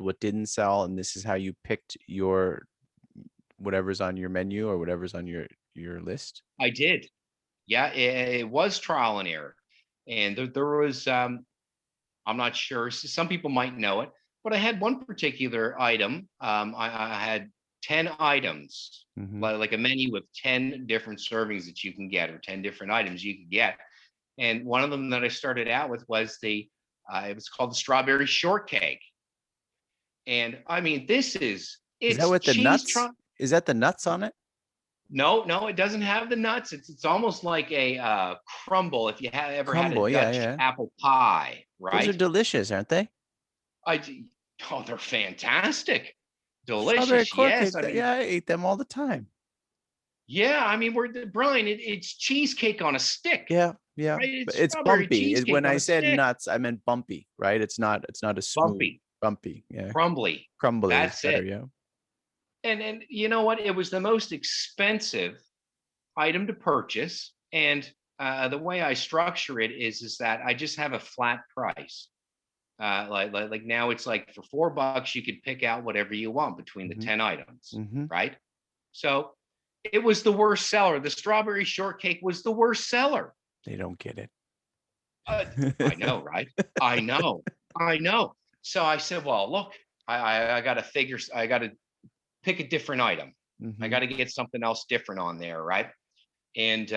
what didn't sell, and this is how you picked your whatever's on your menu or whatever's on your list? I did. Yeah, it was trial and error, and there was I'm not sure. Some people might know it, but I had one particular item. I had 10 items, Mm-hmm. like a menu of 10 different servings that you can get, or 10 different items you can get. And one of them that I started out with was it was called the strawberry shortcake. And I mean, Is that it's with the cheese. nuts? Is that the nuts on it? No, it doesn't have the nuts. It's almost like a crumble. If you have ever had a Crumble, yeah, Dutch yeah. apple pie, Those are right? delicious, aren't they? I oh, they're fantastic, Strawberry delicious. corn Yes, cake. I mean, Yeah, I ate them all the time. yeah, I mean, Brian, it's cheesecake on a stick, Yeah, yeah. right? But It's it's strawberry bumpy. cheesecake When on I a said stick, nuts, I meant bumpy, right? It's not a smooth bumpy, bumpy. Yeah. crumbly. Crumbly is That's better, it. yeah. And you know what? It was the most expensive item to purchase, and the way I structure it is that I just have a flat price. Like now it's like for $4 you could pick out whatever you want between the Mm-hmm. 10 items, Mm-hmm. right? So it was the worst seller. The strawberry shortcake was the worst seller. They don't get it. I know, right? I know, I know. So I said, well, look, I got to figure, I got to pick a different item. I Mm-hmm. got to get something else different on there, right? And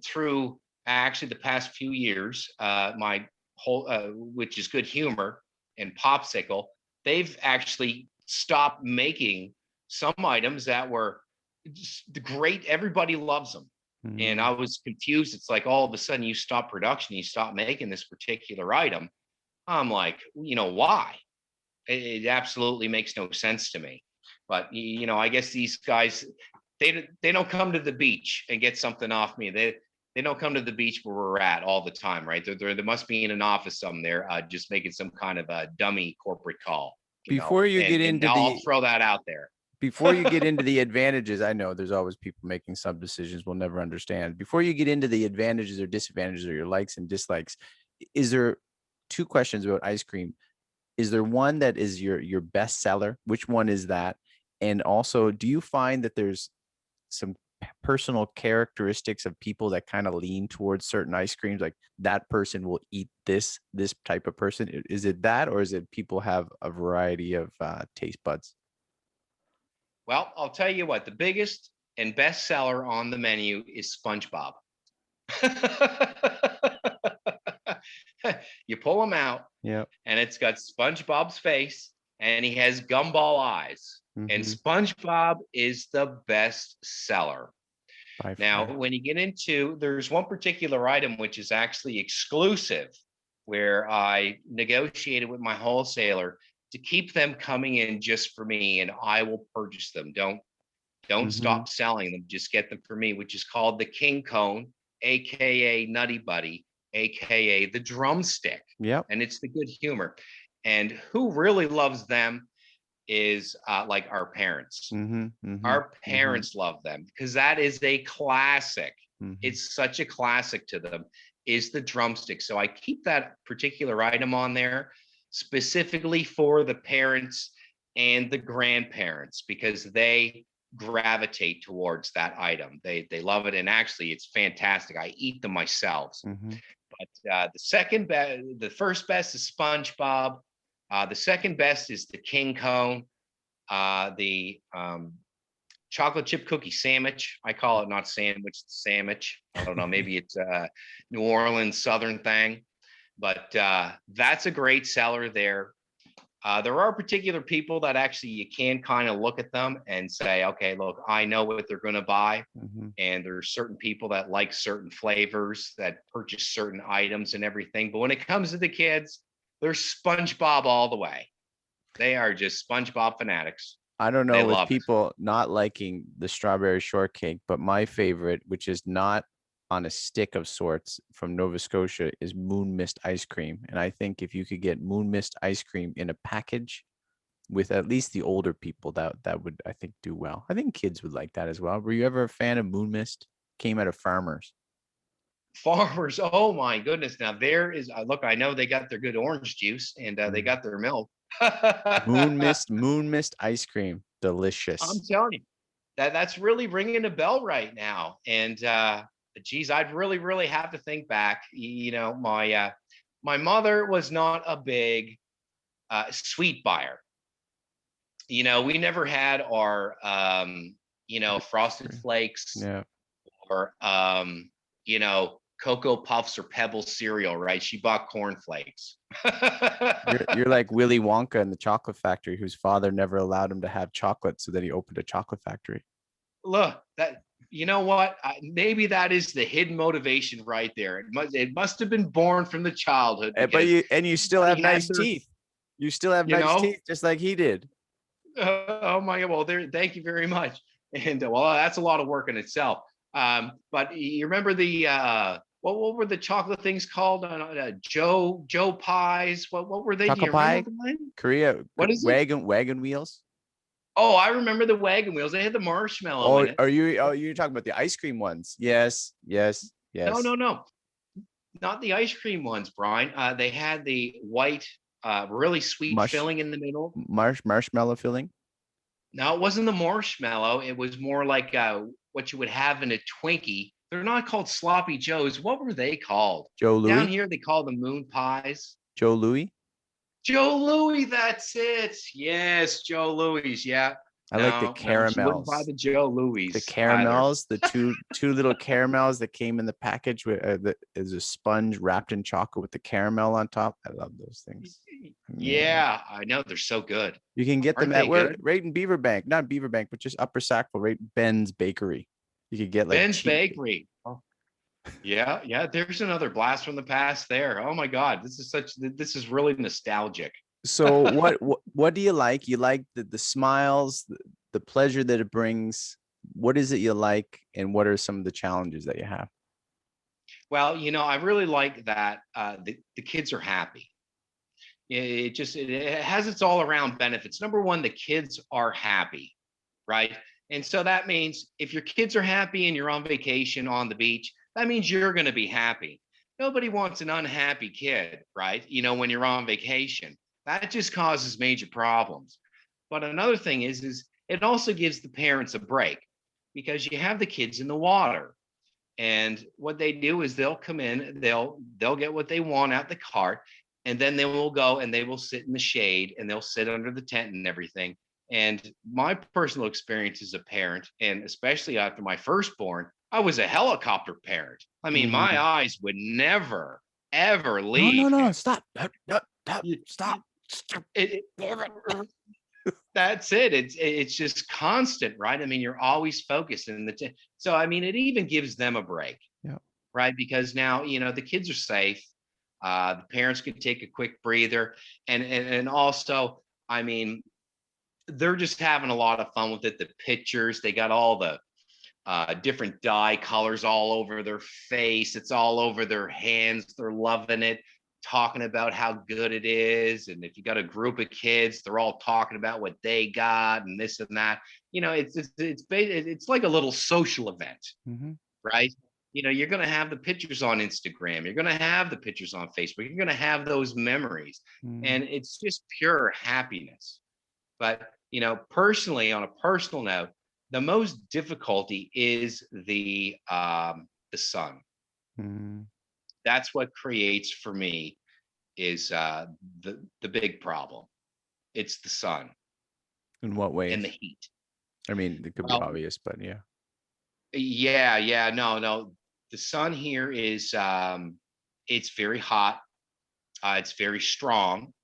through actually the past few years, my which is Good Humor and Popsicle, they've actually stopped making some items that were just great. Everybody loves them. And I was confused. It's like all of a sudden you stop production, you stop making this particular item. I'm like, why? It absolutely makes no sense to me. But I guess these guys, they don't come to the beach and get something off me. They don't come to the beach where we're at all the time, right? They must be in an office somewhere, just making some kind of a dummy corporate call. Before you get into I'll throw that out there. Before you get into the advantages, I know there's always people making some decisions we'll never understand. Before you get into the advantages or disadvantages or your likes and dislikes, is there two questions about ice cream? Is there one that is your best seller? Which one is that? And also, do you find that there's some personal characteristics of people that kind of lean towards certain ice creams, like that person will eat this type of person? Is it that, or is it people have a variety of taste buds? Well, I'll tell you what, the biggest and best seller on the menu is SpongeBob. You pull him out, yeah, and it's got SpongeBob's face, and he has gumball eyes. And SpongeBob is the best seller. Now, when you get into, there's one particular item which is actually exclusive, where I negotiated with my wholesaler to keep them coming in just for me, and I will purchase them. Don't stop selling them. Just get them for me, which is called the King Cone, aka Nutty Buddy, aka the Drumstick. Yeah, and it's the Good Humor. And who really loves them is like our parents. Our parents love them because that is a classic. It's such a classic to them, is the Drumstick. So I keep that particular item on there specifically for the parents and the grandparents, because they gravitate towards that item. They love it, and actually it's fantastic. I eat them myself. But the first best is SpongeBob. The second best is the King Cone. The chocolate chip cookie sandwich. I call it not sandwich, sandwich. I don't know. Maybe it's a New Orleans Southern thing, but that's a great seller there. There are particular people that actually you can kind of look at them and say, okay, look, I know what they're going to buy. And there's certain people that like certain flavors, that purchase certain items and everything. But when it comes to the kids, they're SpongeBob all the way. They are just SpongeBob fanatics. I don't know with people not liking the strawberry shortcake, but my favorite, which is not on a stick of sorts from Nova Scotia, is Moon Mist ice cream. And I think if you could get Moon Mist ice cream in a package with at least the older people, that would, I think, do well. I think kids would like that as well. Were you ever a fan of Moon Mist? Came out of Farmers. Farmers, oh my goodness. Now there is, look, I know they got their good orange juice, and they got their milk. Moon Mist ice cream, delicious. I'm telling you, that's really ringing a bell right now. And geez, I'd really have to think back. My mother was not a big sweet buyer. We never had our Frosted Flakes, or Cocoa Puffs or Pebble cereal, right? She bought Corn Flakes. You're like Willy Wonka in the Chocolate Factory, whose father never allowed him to have chocolate, so that he opened a chocolate factory. Look, that, you know what? Maybe that is the hidden motivation right there. It must have been born from the childhood. But you still have nice teeth. You still have nice teeth, just like he did. Oh my God! Well, thank you very much. And well, that's a lot of work in itself. But you remember the what were the chocolate things called? Joe pies. What were they? Chocolate pie. Korea. What is it? Wagon wheels. Oh, I remember the wagon wheels. They had the marshmallow in it. You're talking about the ice cream ones? Yes. No. Not the ice cream ones, Brian. They had the white, really sweet filling in the middle. Marshmallow filling? No, it wasn't the marshmallow. It was more like what you would have in a Twinkie. They're not called Sloppy Joes. What were they called? Joe Louis? Down here, they call them moon pies. Joe Louis? Joe Louis, that's it. Yes, Joe Louis. Yeah. I like the No, she wouldn't buy caramels. the Joe The Louis either. caramels, the two little caramels that came in the package with is a sponge wrapped in chocolate with the caramel on top. I love those things. Man. Yeah, I know they're so good. You can get them Aren't at they where good? right in Beaverbank, not Beaverbank, but just Upper Sackville, right? Ben's Bakery. You could get like Ben's cheap. Bakery. Oh, yeah, yeah. There's another blast from the past there. Oh my God, this is really nostalgic. So what do you like? You like the smiles, the pleasure that it brings. What is it you like, and what are some of the challenges that you have? Well, I really like that the kids are happy. It has its all around benefits. Number one, the kids are happy, right? And so that means if your kids are happy and you're on vacation on the beach, that means you're going to be happy. Nobody wants an unhappy kid, right? When you're on vacation, that just causes major problems. But another thing is it also gives the parents a break because you have the kids in the water. And what they do is they'll come in, they'll get what they want out the cart, and then they will go and they will sit in the shade and they'll sit under the tent and everything. And my personal experience as a parent, and especially after my firstborn, I was a helicopter parent. I mean, my Mhm. eyes would never, ever No, no, leave no, him. stop. Stop. It, that's it. It's just constant, right? I mean, you're always focused in so I mean, it even gives them a break, Yeah. right? Because now the kids are safe. The parents can take a quick breather, and also, I mean, they're just having a lot of fun with it. The pictures, they got all the different dye colors all over their face. It's all over their hands. They're loving it, talking about how good it is. And if you got a group of kids, they're all talking about what they got and this and that. It's like a little social event, Mhm. right? You're going to have the pictures on Instagram. You're going to have the pictures on Facebook. You're going to have those memories, Mhm. and it's just pure happiness. But personally, on a personal note, the most difficulty is the sun. Mhm. That's what creates for me is the big problem. It's the sun In what and ways? the heat. I mean, it could be Well, obvious, but yeah. yeah, no, no. The sun here is it's very hot. It's very strong,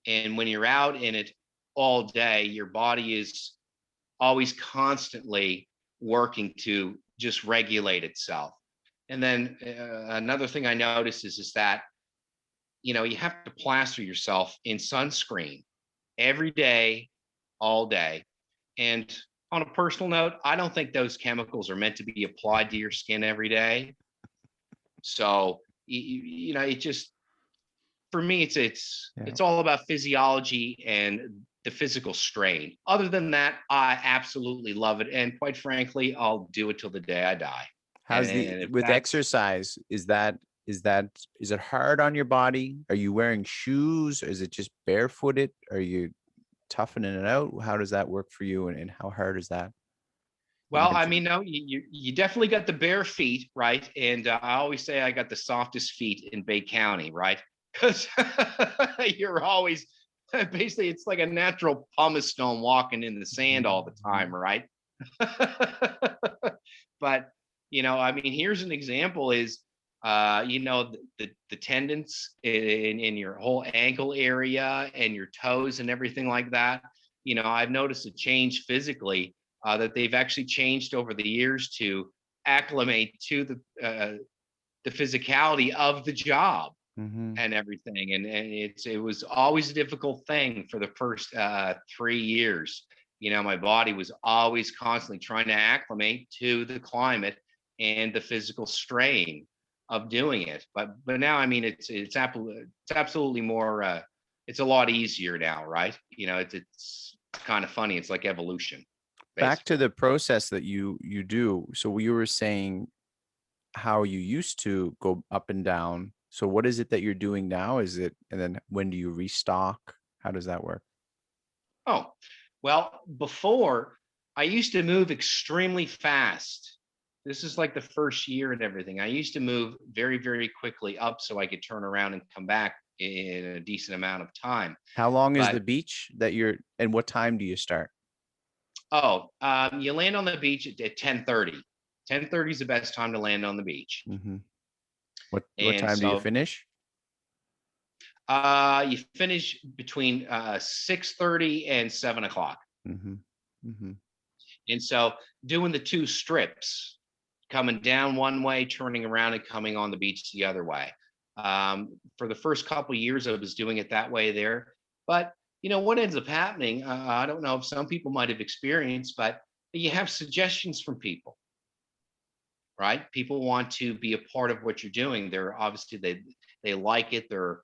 and when you're out in it all day, your body is always constantly working to just regulate itself. And then another thing I noticed is that you have to plaster yourself in sunscreen every day, all day. And on a personal note, I don't think those chemicals are meant to be applied to your skin every day. So it just for me, Yeah. it's all about physiology and the physical strain. Other than that, I absolutely love it, and quite frankly, I'll do it till the day I die. And, How's the and if with that's exercise? Is it hard on your body? Are you wearing shoes? Is it just barefooted? Are you toughening it out? How does that work for you? And how hard is that well, I mentally? mean, no, you definitely got the bare feet, right? And I always say I got the softest feet in Bay County, right? Because you're always basically it's like a natural pumice stone walking in the sand all the time, right? But I mean, here's an example: is the tendons in your whole ankle area and your toes and everything like that. I've noticed a change physically that they've actually changed over the years to acclimate to the physicality of the job Mm-hmm. and everything. And it was always a difficult thing for the first 3 years. My body was always constantly trying to acclimate to the climate and the physical strain of doing it. But now, I mean, it's absolutely more. It's a lot easier now, right? It's kind of funny. It's like evolution, Back to basically. the process that you do. So we were saying how you used to go up and down. So what is it that you're doing now? Is it, and then when do you restock? How does that work? Oh, well, before I used to move extremely fast. This is like the first year and everything. I used to move very, very quickly up so I could turn around and come back in a decent amount of time. How long is the But beach that you're, and what time do you start? You land on the beach at 10:30. 10:30 is the best time to land on the beach. Mm-hmm. What And time do you so finish? you finish between 6:30 and 7 o'clock. Mm-hmm. Mm-hmm. And so doing the two strips, coming down one way, turning around and coming on the beach the other way. For the first couple of years, I was doing it that way there. But what ends up happening, I don't know if some people might have experienced, but you have suggestions from people, right? People want to be a part of what you're doing. They're obviously they like it. They're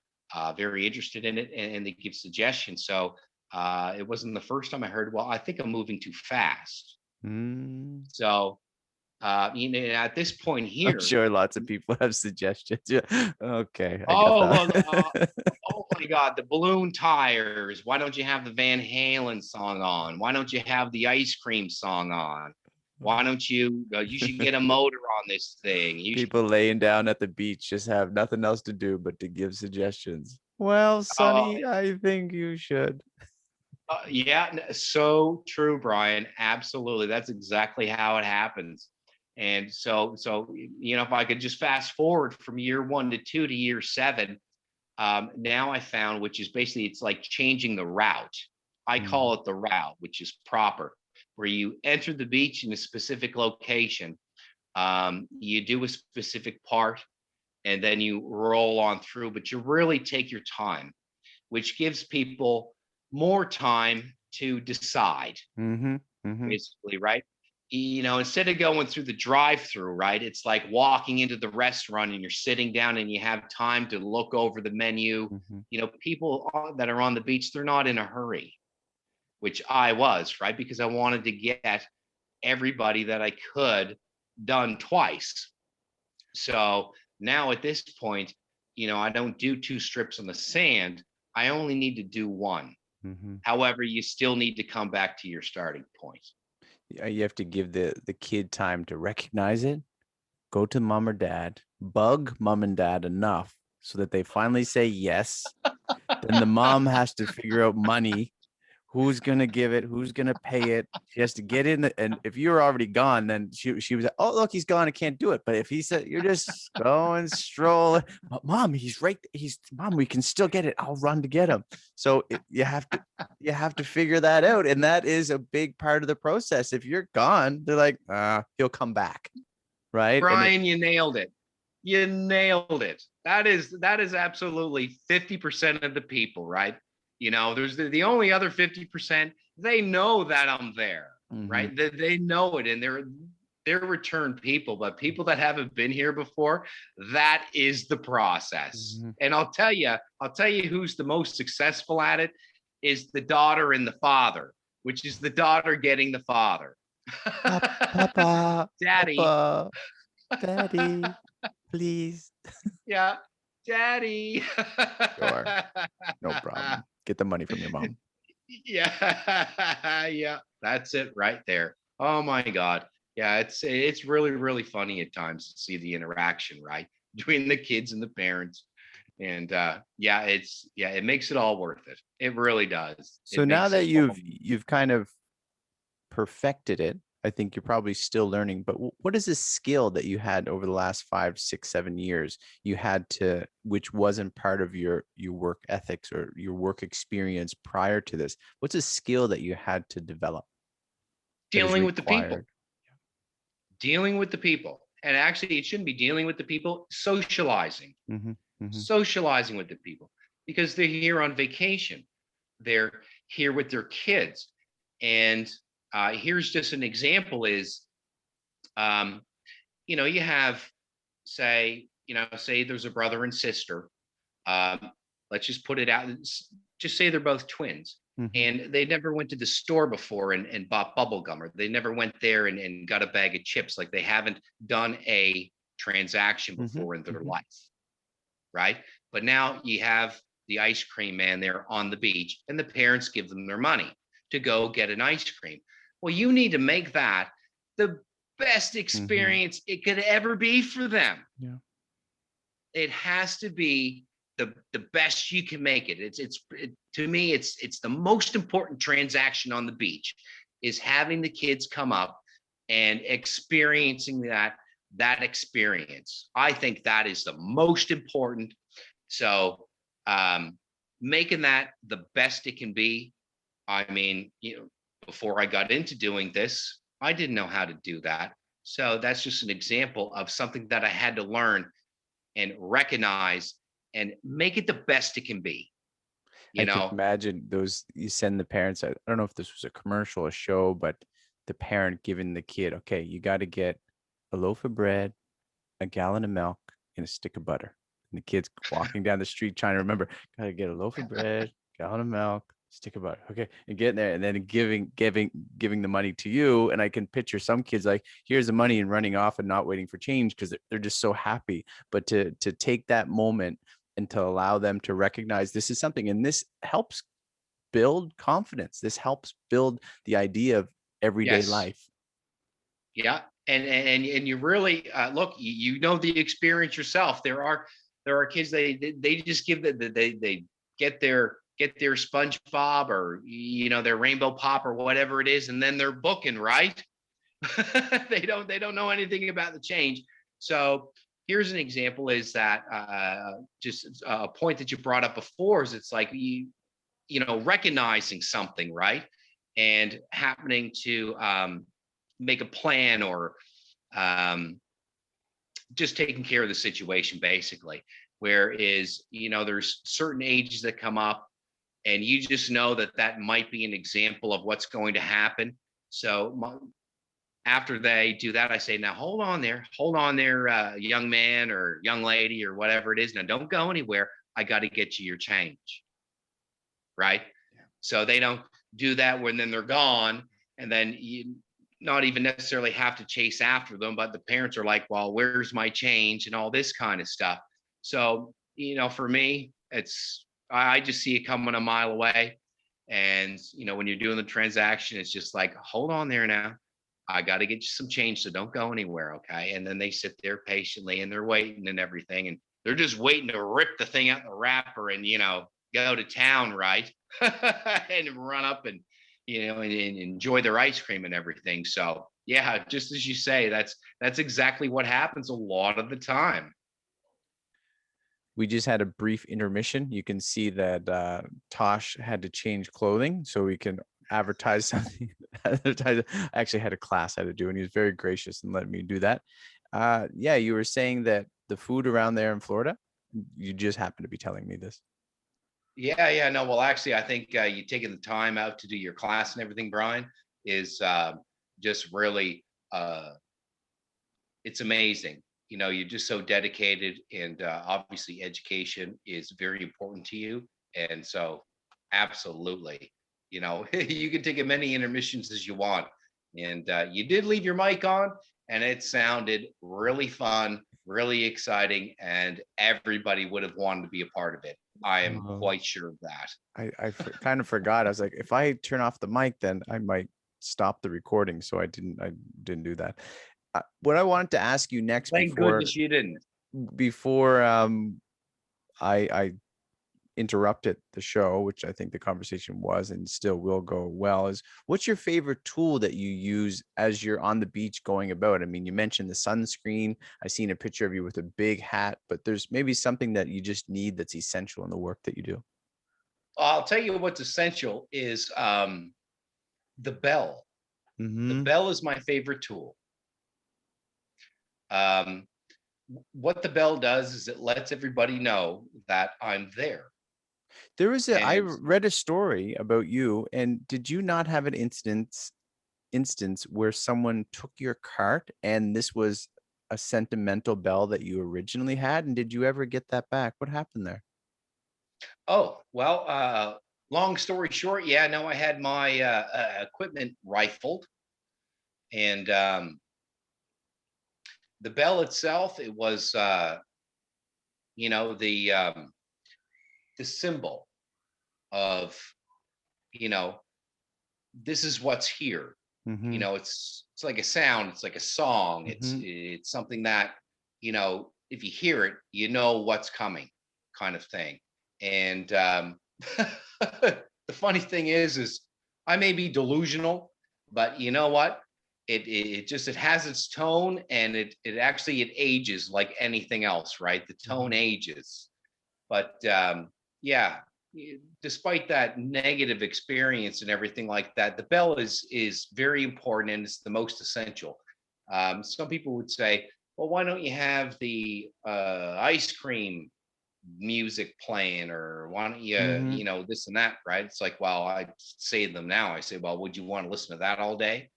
very interested in it, and they give suggestions. So it wasn't the first time I heard, well, I think I'm moving too fast. Mm. So at this point I'm here, sure lots of people have suggestions. Yeah. Okay, I got oh well, that. oh my God, the balloon tires. Why don't you have the Van Halen song on? Why don't you have the ice cream song on? Why don't you? You should get a motor on this thing. You should. People laying down at the beach just have nothing else to do but to give suggestions. Well, Oh, Sonny, I think you should. yeah, so true, Brian. Absolutely, that's exactly how it happens. And so if I could just fast forward from year 1 to 2 to year 7, now I found, which is basically, it's like changing the route. I Mm. call it the route, which is proper, where you enter the beach in a specific location, you do a specific part, and then you roll on through, but you really take your time, which gives people more time to decide, Mm-hmm. Mm-hmm. basically, right? Instead of going through the drive-through, right? It's like walking into the restaurant and you're sitting down and you have time to look over the menu. Mm-hmm. People that are on the beach, they're not in a hurry, which I was, right? Because I wanted to get everybody that I could done twice. So now at this point, I don't do two strips on the sand. I only need to do one. Mm-hmm. However, you still need to come back to your starting point. Yeah, you have to give the kid time to recognize it, go to mom or dad, bug mom and dad enough so that they finally say yes. Then the mom has to figure out money, who's gonna give it, who's gonna pay it. She has to get in, and if you're already gone, then she was like, "Oh, look, he's gone. I can't do it." But if he said you're just going strolling, but mom, he's right. He's mom. We can still get it. I'll run to get him. So you have to figure that out, and that is a big part of the process. If you're gone, they're like, he'll come back, right? And Brian, you nailed it. You nailed it. That is absolutely 50% of the people, right? There's the only other 50%, they know that I'm there, Mhm. right? They know it, and they're return people, but people that haven't been here before, that is the process. Mhm. And I'll tell you who's the most successful at it is the daughter and the father, which is the daughter getting the father. Papa, Daddy. Papa, Daddy, please. Yeah, daddy. Sure, no problem. Get the money from your mom. Yeah, yeah, that's it right there. Oh my God. Yeah, it's really, really funny at times to see the interaction, right? Between the kids and the parents. And it makes it all worth it. It really does. So It now makes that it all. you've kind of perfected it, I think you're probably still learning, but what is a skill that you had over the last 5, 6, 7 years you had to, which wasn't part of your work ethics or your work experience prior to this? What's a skill that you had to develop that is Dealing with the people. required? Dealing with the people. And actually, it shouldn't be dealing with the people, socializing. Mm-hmm, mm-hmm, Socializing with the people, because they're here on vacation. They're here with their kids. And here's just an example is, um, you have, say there's a brother and sister. Um, let's just put it out. Just say they're both twins, mm-hmm, and they never went to the store before and bought bubble gum, or they never went there and got a bag of chips. Like, they haven't done a transaction mm-hmm, before in their mm-hmm. life, right? But now you have the ice cream man there on the beach, and the parents give them their money to go get an ice cream. Well, you need to make that the best Mm-hmm. experience it could ever be for them. Yeah. It has to be the best you can make it. To me, it's the most important transaction on the beach. is having the kids come up and experiencing that experience. I think that is the most important. So making that the best it can be. I mean, before I got into doing this, I didn't know how to do that. So that's just an example of something that I had to learn and recognize and make it the best it can be. I can imagine those, you send the parents, I don't know if this was a commercial, a show, but the parent giving the kid, okay, you got to get a loaf of bread, a gallon of milk, and a stick of butter. And the kid's walking down the street trying to remember, got to get a loaf of bread, gallon of milk, stick of butter. Okay. And getting there and then giving the money to you. And I can picture some kids like, here's the money, and running off and not waiting for change because they're just so happy. But to take that moment and to allow them to recognize this is something, and this helps build confidence. This helps build the idea of everyday life. Yeah. And you really look, you know, the experience yourself. There are kids, they just give they get their SpongeBob or, their Rainbow Pop or whatever it is, and then they're booking, right? they don't know anything about the change. So here's an example, is that just a point that you brought up before, is it's like recognizing something, right? And happening to make a plan, or just taking care of the situation, basically. Whereas, there's certain ages that come up, and you just know that might be an example of what's going to happen. So after they do that, I say, now hold on there, young man or young lady or whatever it is. Now don't go anywhere. I got to get you your change. Right. Yeah. So they don't do that when then they're gone. And then you not even necessarily have to chase after them, but the parents are like, well, where's my change and all this kind of stuff. So, for me, I just see it coming a mile away. And, when you're doing the transaction, it's just like, hold on there now. I got to get you some change, so don't go anywhere. Okay. And then they sit there patiently and they're waiting and everything. And they're just waiting to rip the thing out the wrapper and, go to town, right? And run up and, and enjoy their ice cream and everything. So yeah, just as you say, that's exactly what happens a lot of the time. We just had a brief intermission. You can see that Tosh had to change clothing so we can advertise something. I actually had a class I had to do, and he was very gracious and let me do that. Yeah, you were saying that the food around there in Florida, you just happened to be telling me this. Yeah. No, well, actually, I think you taking the time out to do your class and everything, Brian, is just really, it's amazing. You're just so dedicated, and obviously education is very important to you. And so absolutely, you can take as many intermissions as you want. And you did leave your mic on, and it sounded really fun, really exciting, and everybody would have wanted to be a part of it. I am quite sure of that. I kind of forgot. I was like, if I turn off the mic, then I might stop the recording. So I didn't do that. What I wanted to ask you next, Thank goodness you didn't. Before I interrupted the show, which I think the conversation was and still will go well, is what's your favorite tool that you use as you're on the beach going about? I mean, you mentioned the sunscreen. I seen a picture of you with a big hat, but there's maybe something that you just need that's essential in the work that you do. I'll tell you what's essential is the bell. Mm-hmm. The bell is my favorite tool. What the bell does is it lets everybody know that I'm there. There was I read a story about you, and did you not have an instance where someone took your cart, and this was a sentimental bell that you originally had, and did you ever get that back? What happened there? Oh, well, long story short, yeah, no, I had my equipment rifled, and the bell itself, it was the symbol of, this is what's here. Mm-hmm. It's like a sound, it's like a song. Mm-hmm. It's something that, if you hear it, you know what's coming, kind of thing. And the funny thing is I may be delusional, But you know what? It has its tone, and it ages like anything else, right? The tone Mhm. ages. But yeah, despite that negative experience and everything like that, the bell is very important, and it's the most essential. Some people would say, well, why don't you have the ice cream music playing, or why don't you, Mhm. this and that, right? It's like, well, I say to them now, I say, well, would you want to listen to that all day?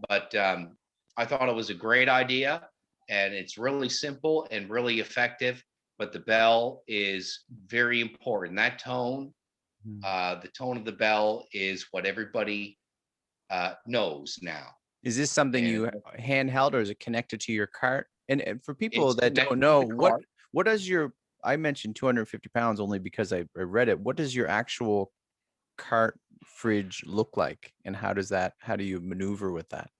But I thought it was a great idea, and it's really simple and really effective. But the bell is very important. That tone, Mhm. the tone of the bell is what everybody knows now. Is this something And you handheld, or is it connected to your cart? And for people it's that don't connected to know, the car. what does your, I mentioned 250 pounds only because I read it. What does your actual cart fridge look like, and how do you maneuver with that?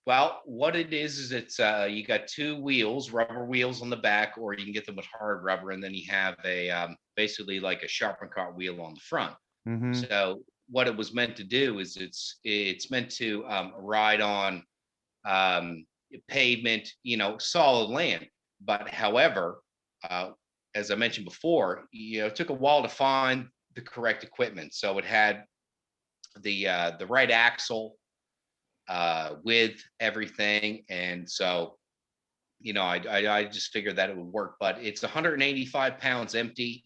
Well, what it is it's you got two wheels, rubber wheels on the back, or you can get them with hard rubber, and then you have a basically like a sharpened cart wheel on the front. Mhm. So what it was meant to do is it's meant to ride on um, pavement, solid land. But however, uh, as I mentioned before, it took a while to find the correct equipment. So it had the right axle with everything, and so I just figured that it would work. But it's 185 pounds empty,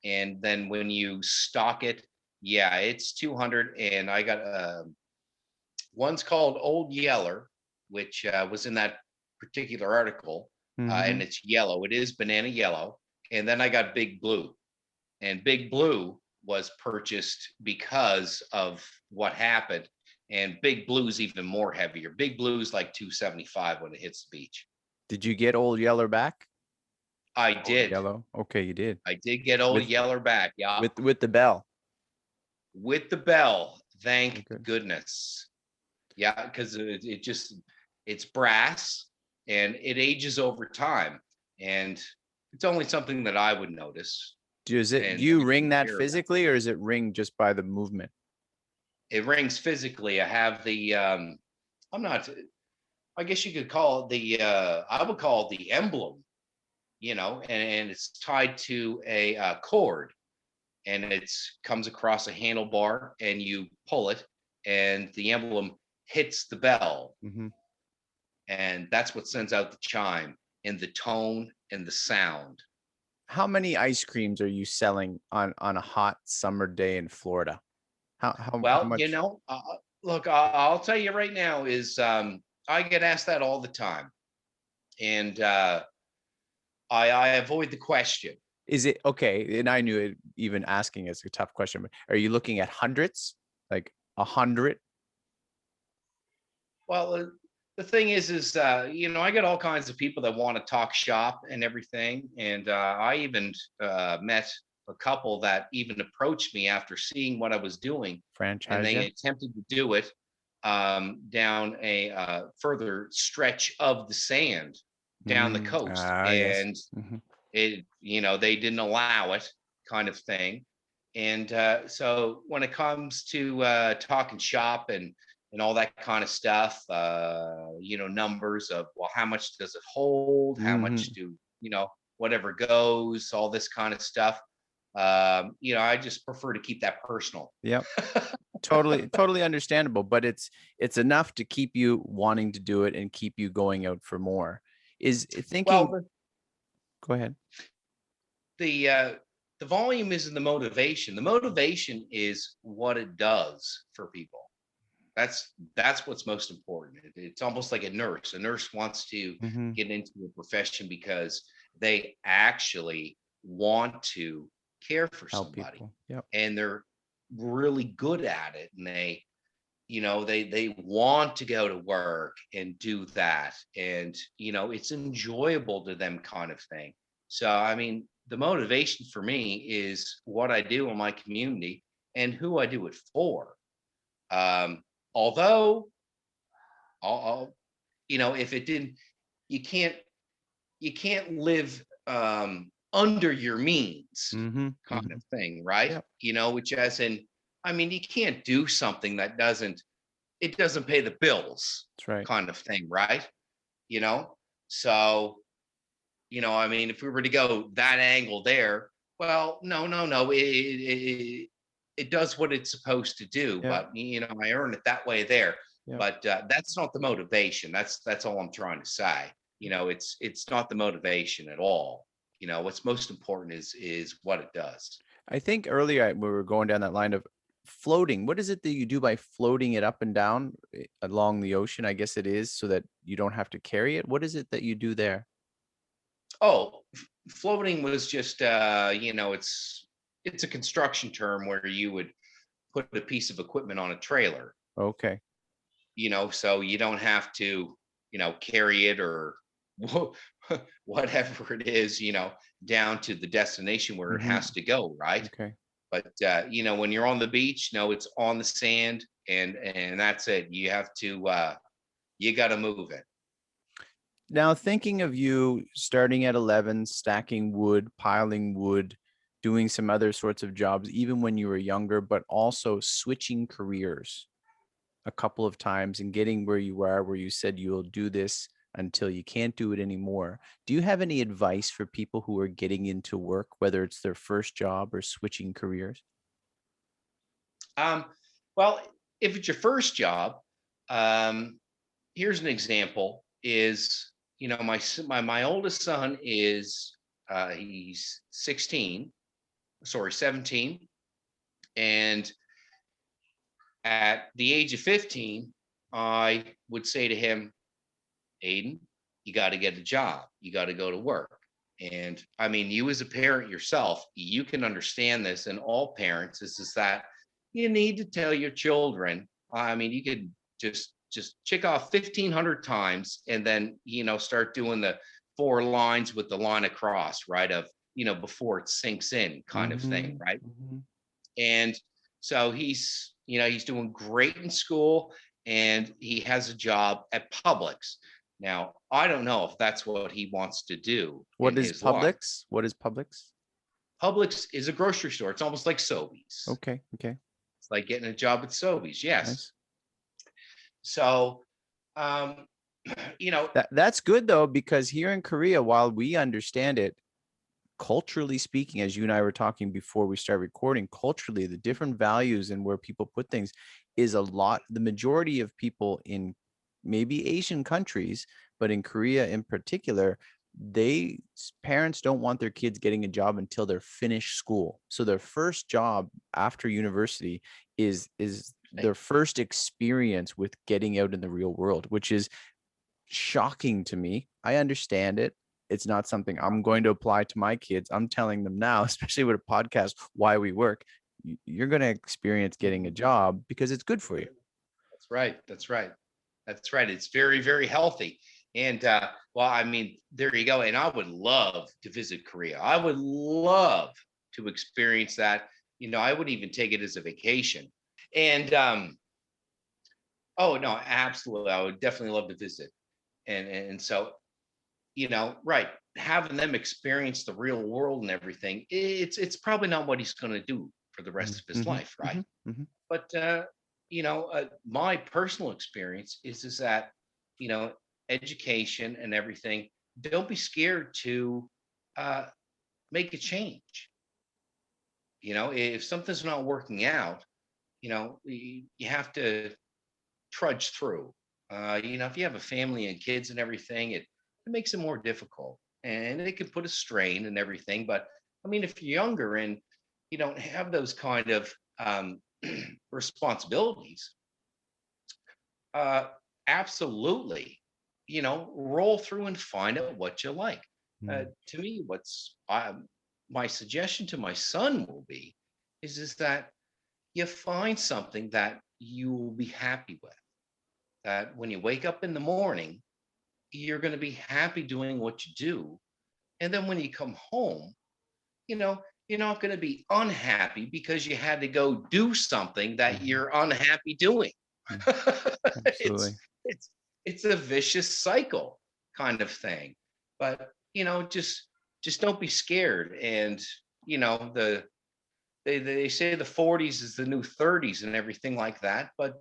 and then when you stock it, yeah, it's 200. And I got one's called Old Yeller, which was in that particular article, and Mhm. it's yellow. It is banana yellow. And then I got Big Blue, and Big Blue was purchased because of what happened. And Big Blue's even more heavier. Big Blue's like 275 when it hits the beach. Did you get Old Yeller back? I Old did. Yellow. Okay, you did. I did get Old With Yeller back. Yeah. with the bell. With the bell. Thank Okay. goodness. Yeah, because it just it's brass, and it ages over time. And it's only something that I would notice Do and you ring actually that care about. physically, or is it ring just by the movement? It rings physically. I have the I'm not I guess you could call it the I would call it the emblem, and it's tied to a cord, and it's comes across a handlebar, and you pull it, and the emblem hits the bell, Mhm. and that's what sends out the chime and the tone and the sound. How many ice creams are you selling on a hot summer day in Florida? How Well, much? look, I'll tell you right now is I get asked that all the time, and I avoid the question. Is it okay? And I knew it, even asking is a tough question, but are you looking at hundreds? Like 100? Well, the thing is I get all kinds of people that want to talk shop and everything, and I even met a couple that even approached me after seeing what I was doing, and Franchise, they yeah? attempted to do it down a further stretch of the sand down the coast, Yes. and Mhm. they didn't allow it, kind of thing. And so when it comes to talking shop and all that kind of stuff, numbers of, well, how much does it hold, how much Mhm. do whatever goes, all this kind of stuff. I just prefer to keep that personal. Yep. Totally understandable, but it's enough to keep you wanting to do it and keep you going out for more. Is Well, thinking Go ahead. the the volume isn't the motivation. The motivation is what it does for people. That's what's most important. It's almost like a nurse. A nurse wants to Mhm. get into a profession because they actually want to care for Help somebody, people. Yep. and they're really good at it, and they want to go to work and do that, and it's enjoyable to them, kind of thing. So I mean, the motivation for me is what I do in my community and who I do it for. um, Although I'll if it didn't, you can't live under your means, Mhm. kind of Mhm. thing, right? Yep. Which, as in, I mean, you can't do something that doesn't it doesn't pay the bills, That's right. kind of thing, right? You know, so I mean, if we were to go that angle there, well, no, it does what it's supposed to do, Yeah. but I earn it that way there. Yeah. But that's not the motivation. That's all I'm trying to say. It's not the motivation at all. What's most important is what it does. I think earlier we were going down that line of floating. What is it that you do by floating it up and down along the ocean? I guess it is so that you don't have to carry it. What is it that you do there? Oh, floating was just it's a construction term where you would put a piece of equipment on a trailer, Okay. so you don't have to, carry it or whatever it is, down to the destination where it Mm-hmm. has to go, right? Okay. But when you're on the beach, no, it's on the sand, and that's it. You have to you got to move it. Now, thinking of you starting at 11, stacking wood, piling wood, doing some other sorts of jobs, even when you were younger, but also switching careers a couple of times and getting where you are, where you said you'll do this until you can't do it anymore. Do you have any advice for people who are getting into work, whether it's their first job or switching careers? Um, well, if it's your first job, um, here's an example: is my oldest son is he's 16, sorry, 17, and at the age of 15, I would say to him, Aiden, you got to get a job. You got to go to work. And I mean, you as a parent yourself, you can understand this, and all parents is that you need to tell your children. I mean, you could just check off 1,500 times, and then start doing the 4 lines with the line across, right? Of before it sinks in, kind of thing, Mm-hmm. right? Mm-hmm. And so he's doing great in school, and he has a job at Publix. Now, I don't know if that's what he wants to do in What is his life. Publix? What is Publix? Publix is a grocery store. It's almost like Sobeys. Okay. Okay. It's like getting a job at Sobeys. Yes. Nice. So, um, you know, That's good though, because here in Korea, while we understand it, culturally speaking, as you and I were talking before we start recording, culturally, the different values and where people put things is a lot. The majority of people in maybe Asian countries, but in Korea in particular, parents don't want their kids getting a job until they're finished school. So their first job after university is their first experience with getting out in the real world, which is shocking to me. I understand it. It's not something I'm going to apply to my kids. I'm telling them now, especially with a podcast, Why We Work, you're going to experience getting a job because it's good for you. That's right. That's right. That's right. It's very, very healthy. And well, I mean, there you go. And I would love to visit Korea. I would love to experience that. I would even take it as a vacation. And oh no, absolutely. I would definitely love to visit. And so, right, having them experience the real world and everything, it's probably not what he's going to do for the rest of his Mm-hmm, life, right? mm-hmm, mm-hmm. But my personal experience is that you know education and everything. Don't be scared to uh, make a change. If something's not working out, you have to trudge through. If you have a family and kids and everything, it makes it more difficult, and it can put a strain and everything. But I mean, if you're younger and you don't have those kind of responsibilities, uh, absolutely, roll through and find out what you like. To me, my suggestion to my son will be is that you find something that you will be happy with. That when you wake up in the morning, you're going to be happy doing what you do, and then when you come home, you know, you're not going to be unhappy because you had to go do something that Mhm. you're unhappy doing. Mm. it's Absolutely. it's it's a vicious cycle kind of thing. But just don't be scared. And they say the 40s is the new 30s and everything like that. But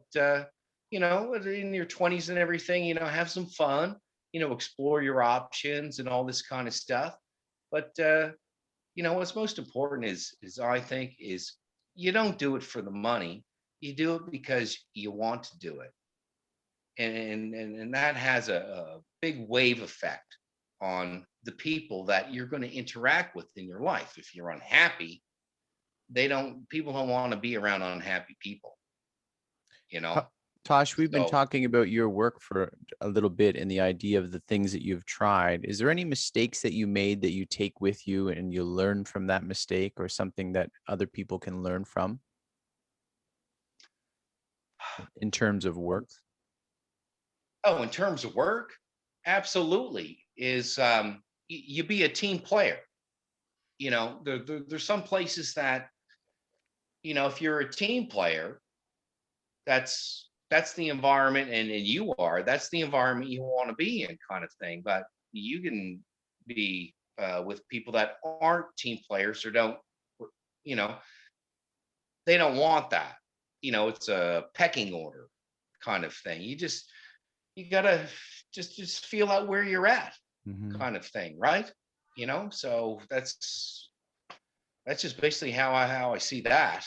in your 20s and everything, have some fun, explore your options and all this kind of stuff. But what's most important is I think is you don't do it for the money. You do it because you want to do it. And that has a big wave effect on the people that you're going to interact with in your life. If you're unhappy, people don't want to be around unhappy people, you know. To- Tosh, we've been So talking about your work for a little bit and the idea of the things that you've tried. Is there any mistakes that you made that you take with you and you learn from that mistake, or something that other people can learn from in terms of work? oh, in terms of work, absolutely is you be a team player. There's some places that, if you're a team player, that's the environment, and that's the environment you want to be in, kind of thing. But you can be with people that aren't team players, or don't, you know they don't want that. It's a pecking order kind of thing. You gotta just feel out where you're at, Mhm. kind of thing, right? So that's just basically how I see that.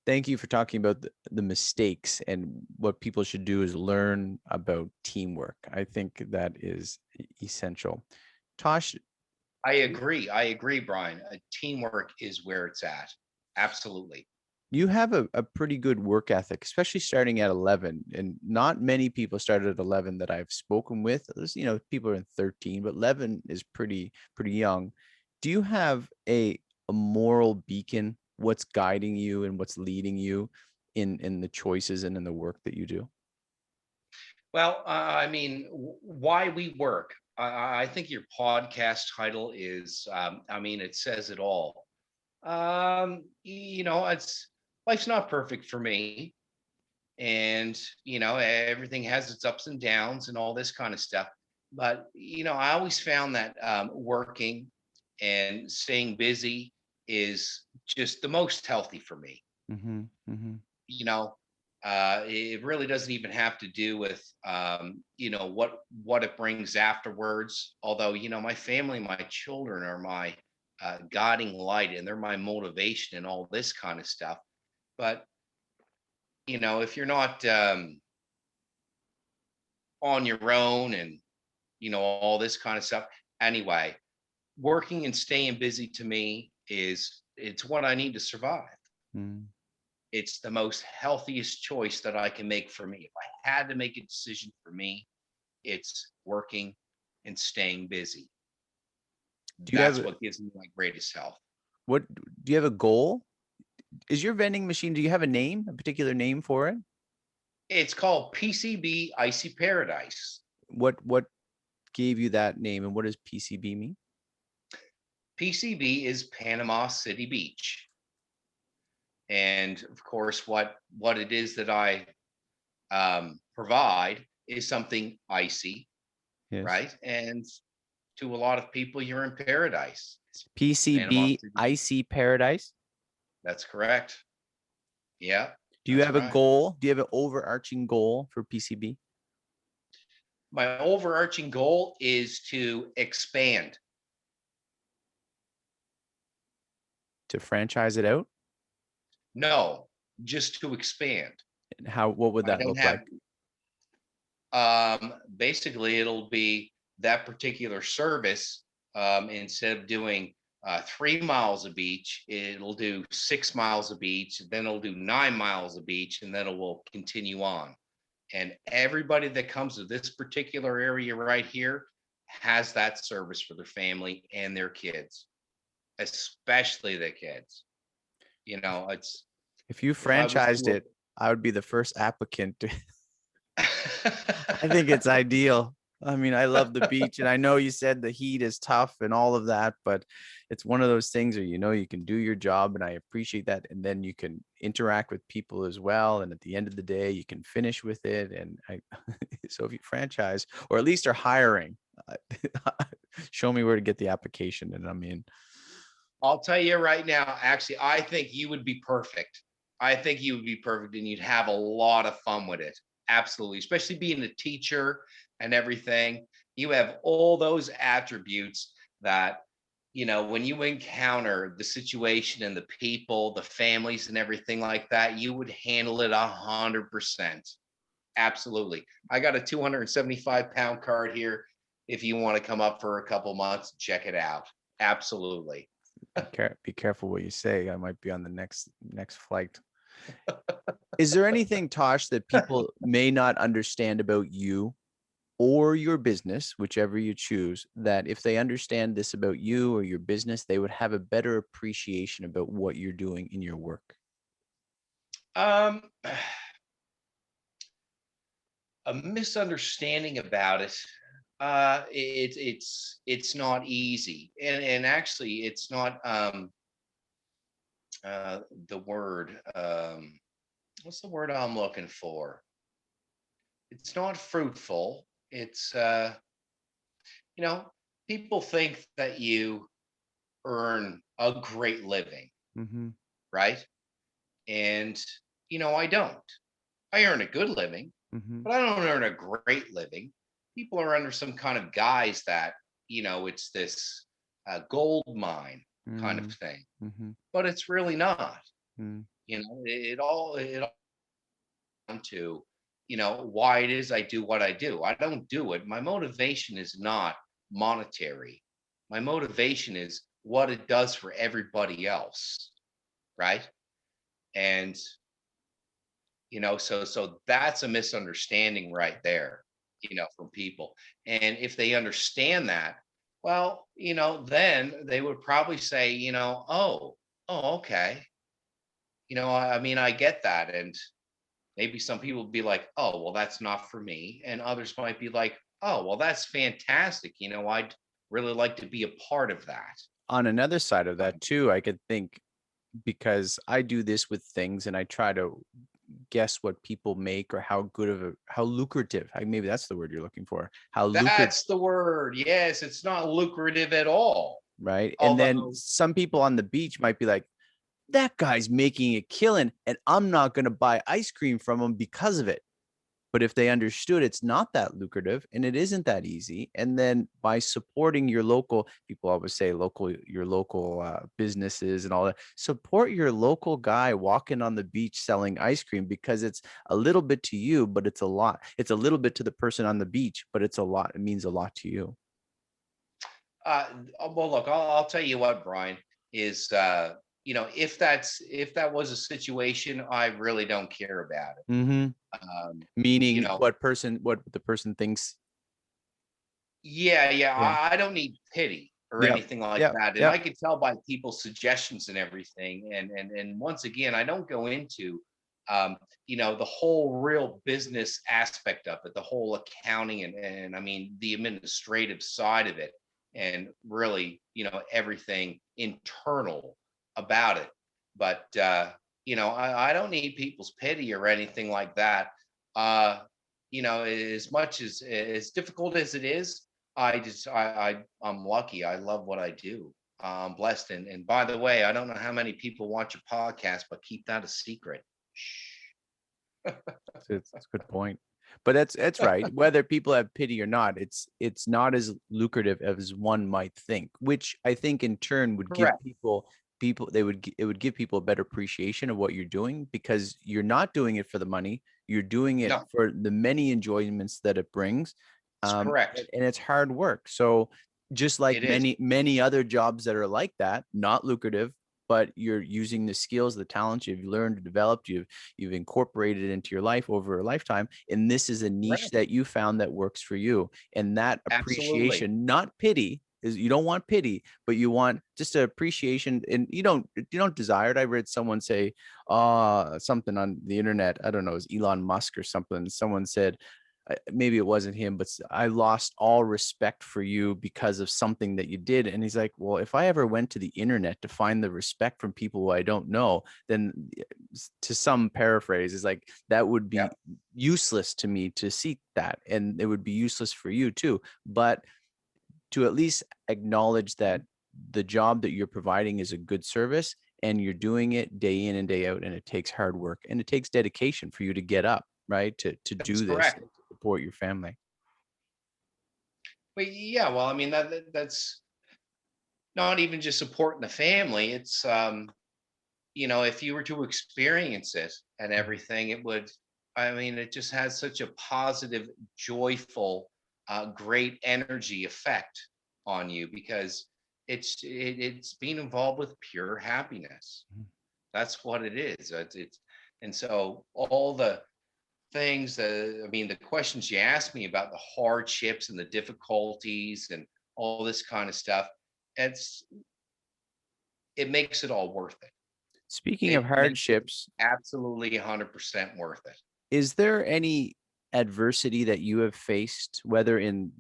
Thank you for talking about the mistakes, and what people should do is learn about teamwork. I think that is essential. Tosh, I agree, Brian. Teamwork is where it's at. Absolutely. you have a pretty good work ethic, especially starting at 11. And not many people started at 11 that I've spoken with. People are in 13, but 11 is pretty young. Do you have a moral beacon? What's guiding you and what's leading you in the choices and in the work that you do? Well, I mean, why we work. I think your podcast title is, I mean, it says it all. It's life's not perfect for me, and everything has its ups and downs and all this kind of stuff. But I always found that working and staying busy is just the most healthy for me. Mm-hmm, mm-hmm. you know it really doesn't even have to do with what it brings afterwards, although my family, my children are my guiding light, and they're my motivation and all this kind of stuff. But if you're not on your own, and all this kind of stuff, anyway, working and staying busy to me it's what I need to survive. Mm. It's the most healthiest choice that I can make for me. If I had to make a decision for me, it's working and staying busy. Do you That's have what gives me my greatest health. what do you have a goal? Is your vending machine, do you have a particular name for it? It's called PCB Icy Paradise. What gave you that name, and what does PCB mean? PCB is Panama City Beach. And of course, what it is that I provide is something icy, Yes. right? And to a lot of people, you're in paradise. It's Panama PCB City. Icy Paradise. That's correct. Yeah, Do you that's have a right. goal? Do you have an overarching goal for PCB? My overarching goal is to expand. To franchise it out? No, just to expand. And what would I that don't look like? have, basically, it'll be that particular service. Instead of doing 3 miles of beach, it'll do 6 miles of beach, then it'll do 9 miles of beach, and then it will continue on. And everybody that comes to this particular area right here has that service for their family and their kids, especially the kids. It's If you if I was franchised to it, I would be the first applicant. I think have, it's ideal. I mean, I love the beach, and I know you said the heat is tough and all of that, but it's one of those things where you can do your job, and I appreciate that. And then you can interact with people as well. And at the end of the day, you can finish with it. And so if you franchise, or at least are hiring, show me where to get the application, and I'm in. I'll tell you right now, actually, I think you would be perfect. I think you would be perfect, and you'd have a lot of fun with it. Absolutely. Especially being a teacher and everything. You have all those attributes that, when you encounter the situation and the people, the families and everything like that, you would handle it 100%. Absolutely. I got a 275-pound card here. If you want to come up for a couple months, check it out. Absolutely. Be careful what you say. I might be on the next flight. Is there anything, Tosh, that people may not understand about you or your business, whichever you choose, that if they understand this about you or your business, they would have a better appreciation about what you're doing in your work? Um, a misunderstanding about it. It's not easy, and actually, it's not the word. What's the word I'm looking for? It's not fruitful. It's you know, people think that you earn a great living, Mm-hmm. right? And I don't. I earn a good living, Mm-hmm. but I don't earn a great living. People are under some kind of guise that, it's this gold mine kind of thing, Mm-hmm. but it's really not. Mm-hmm. It all down to, why it is I do what I do. I don't do it. My motivation is not monetary. My motivation is what it does for everybody else, right? And so that's a misunderstanding right there, from people. And if they understand that, well, then they would probably say, oh, okay. I mean, I get that. And maybe some people would be like, oh, well, that's not for me. And others might be like, oh, well, that's fantastic. I'd really like to be a part of that. On another side of that too, I could think, because I do this with things and I try to guess what people make or how lucrative, maybe that's the word you're looking for, how lucrative, That's the word. Yes, it's not lucrative at all. right? And then Although, some people on the beach might be like, that guy's making a killing and I'm not going to buy ice cream from him because of it. But if they understood it's not that lucrative and it isn't that easy, and then by supporting your local, people always say your local businesses and all that, support your local guy walking on the beach selling ice cream, because it's a little bit to you, but it's a lot. It's a little bit to the person on the beach, but it's a lot. It means a lot to you. well, look, I'll tell you what, Brian, is if that was a situation, I really don't care about it. Mm-hmm. You Meaning know, what the person thinks. yeah, Yeah. I don't need pity or Yep. anything like Yep. that. And Yep. I can tell by people's suggestions and everything. And once again, I don't go into the whole real business aspect of it, the whole accounting and I mean the administrative side of it, and really, everything internal about it. But I don't need people's pity or anything like that. As much as difficult as it is, I'm lucky. I love what I do. I'm blessed. And by the way, I don't know how many people watch your podcast, but keep that a secret. Shh. It's a good point. But that's right. Whether people have pity or not, it's not as lucrative as one might think, which I think in turn would give Correct. it would give people a better appreciation of what you're doing, because you're not doing it for the money. You're doing it No, for the many enjoyments that it brings. it's correct. And it's hard work. So just like It is. many other jobs that are like that, not lucrative, but you're using the skills, the talents you've learned, developed, you've incorporated it into your life over a lifetime. And this is a niche Correct. that you found that works for you. And that Absolutely. appreciation, not pity, is you don't want pity, but you want just an appreciation. And you don't desire it. I read someone say something on the internet. I don't know, it was Elon Musk or something. Someone said, maybe it wasn't him, but I lost all respect for you because of something that you did. And he's like, well, if I ever went to the internet to find the respect from people who I don't know, then to some paraphrase is like, that would be Yeah. useless to me to seek that. And it would be useless for you too. But to at least acknowledge that the job that you're providing is a good service and you're doing it day in and day out, and it takes hard work and it takes dedication for you to get up. right? To That's do this, correct. and to support your family. But yeah, well, I mean that's not even just supporting the family. It's if you were to experience it and everything, it would. I mean, it just has such a positive, joyful, great energy effect on you because it's being involved with pure happiness. Mhm. That's what it is. And so all the things, I mean, the questions you asked me about the hardships and the difficulties and all this kind of stuff, it's it makes it all worth it. Speaking of It makes it hardships, absolutely 100% worth it. is there any adversity that you have faced, whether in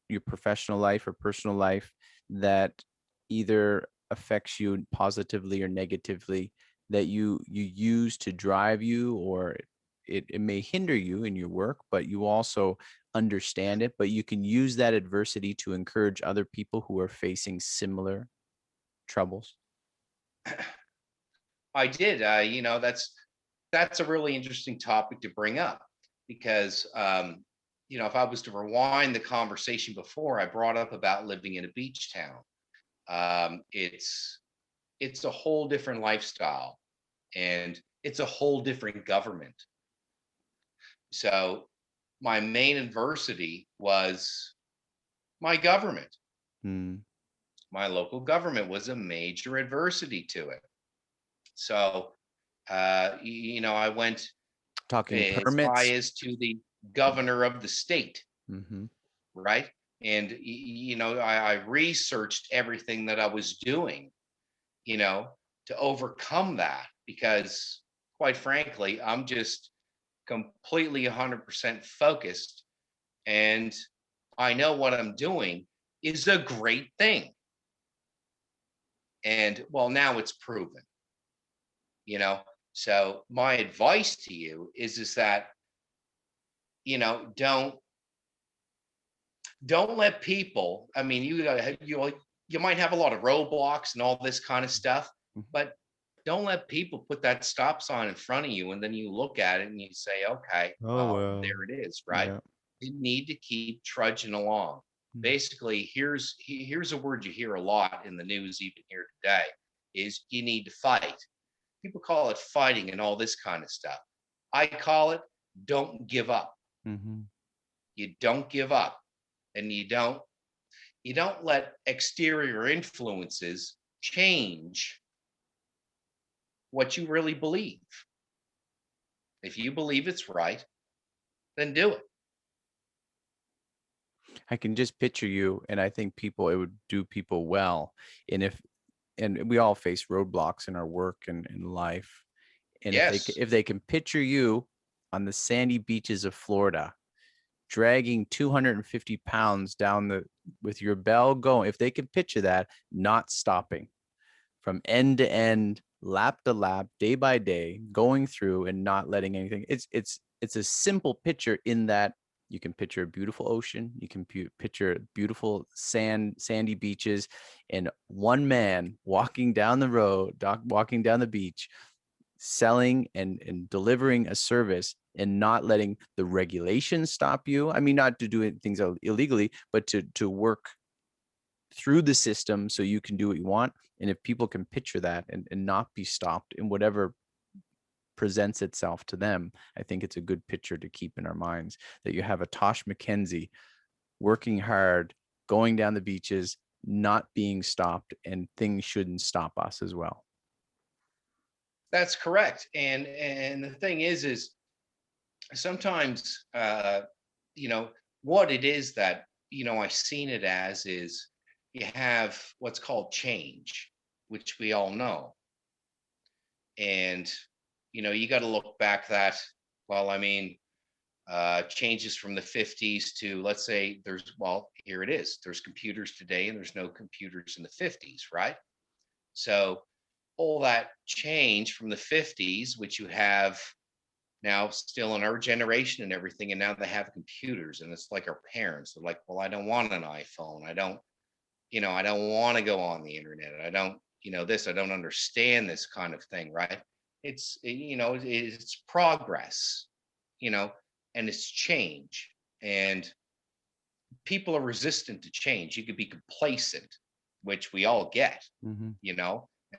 your professional life or personal life, that either affects you positively or negatively, that you use to drive you, or it may hinder you in your work, but you also understand it, but you can use that adversity to encourage other people who are facing similar troubles? I did. That's a really interesting topic to bring up because if I was to rewind the conversation before, I brought up about living in a beach town. It's a whole different lifestyle, and it's a whole different government. So my main adversity was my government. Hmm. My local government was a major adversity to it. So I went Talking as high permits. as to the governor of the state, Hmm. right? And I researched everything that I was doing, you know, to overcome that because, quite frankly, I'm just completely 100% focused, and I know what I'm doing is a great thing. And well, now it's proven, you know. So my advice to you is that don't let people. I mean, you might have a lot of roadblocks and all this kind of stuff, but don't let people put that stop sign in front of you and then you look at it and you say, okay, Oh, well, well. there it is, right? Yeah. You need to keep trudging along. Mm. Basically, here's a word you hear a lot in the news even here today is you need to fight. People call it fighting and all this kind of stuff. I call it don't give up. Mhm. You don't give up, and you don't let exterior influences change what you really believe. If you believe it's right, then do it. I can just picture you, and I think it would do people well. And we all face roadblocks in our work and in life. And Yes, if they can picture you on the sandy beaches of Florida, dragging 250 pounds down with your bell going, if they can picture that, not stopping from end to end, lap to lap, day by day, going through and not letting anything. It's a simple picture in that you can picture a beautiful ocean, you can picture beautiful sandy beaches, and one man walking down the road, walking down the beach, selling and delivering a service and not letting the regulations stop you. I mean, not to do things illegally, but to work through the system so you can do what you want. And if people can picture that and not be stopped in whatever presents itself to them, I think it's a good picture to keep in our minds, that you have a Tosh McKenzie working hard, going down the beaches, not being stopped, and things shouldn't stop us as well. that's correct. And the thing is sometimes you know what it is that I've seen it as is you have what's called change, which we all know. And you got to look back that, well, I mean, changes from the 50s to, let's say, here it is, there's computers today and there's no computers in the 50s, right? So all that change from the 50s, which you have now still in our generation and everything, and now they have computers, and it's like our parents, they're like, well, I don't want an iPhone, I don't want to go on the internet, I don't, this, I don't understand this kind of thing, right? It's progress. and it's change. And people are resistant to change. You could be complacent, which we all get, Mhm.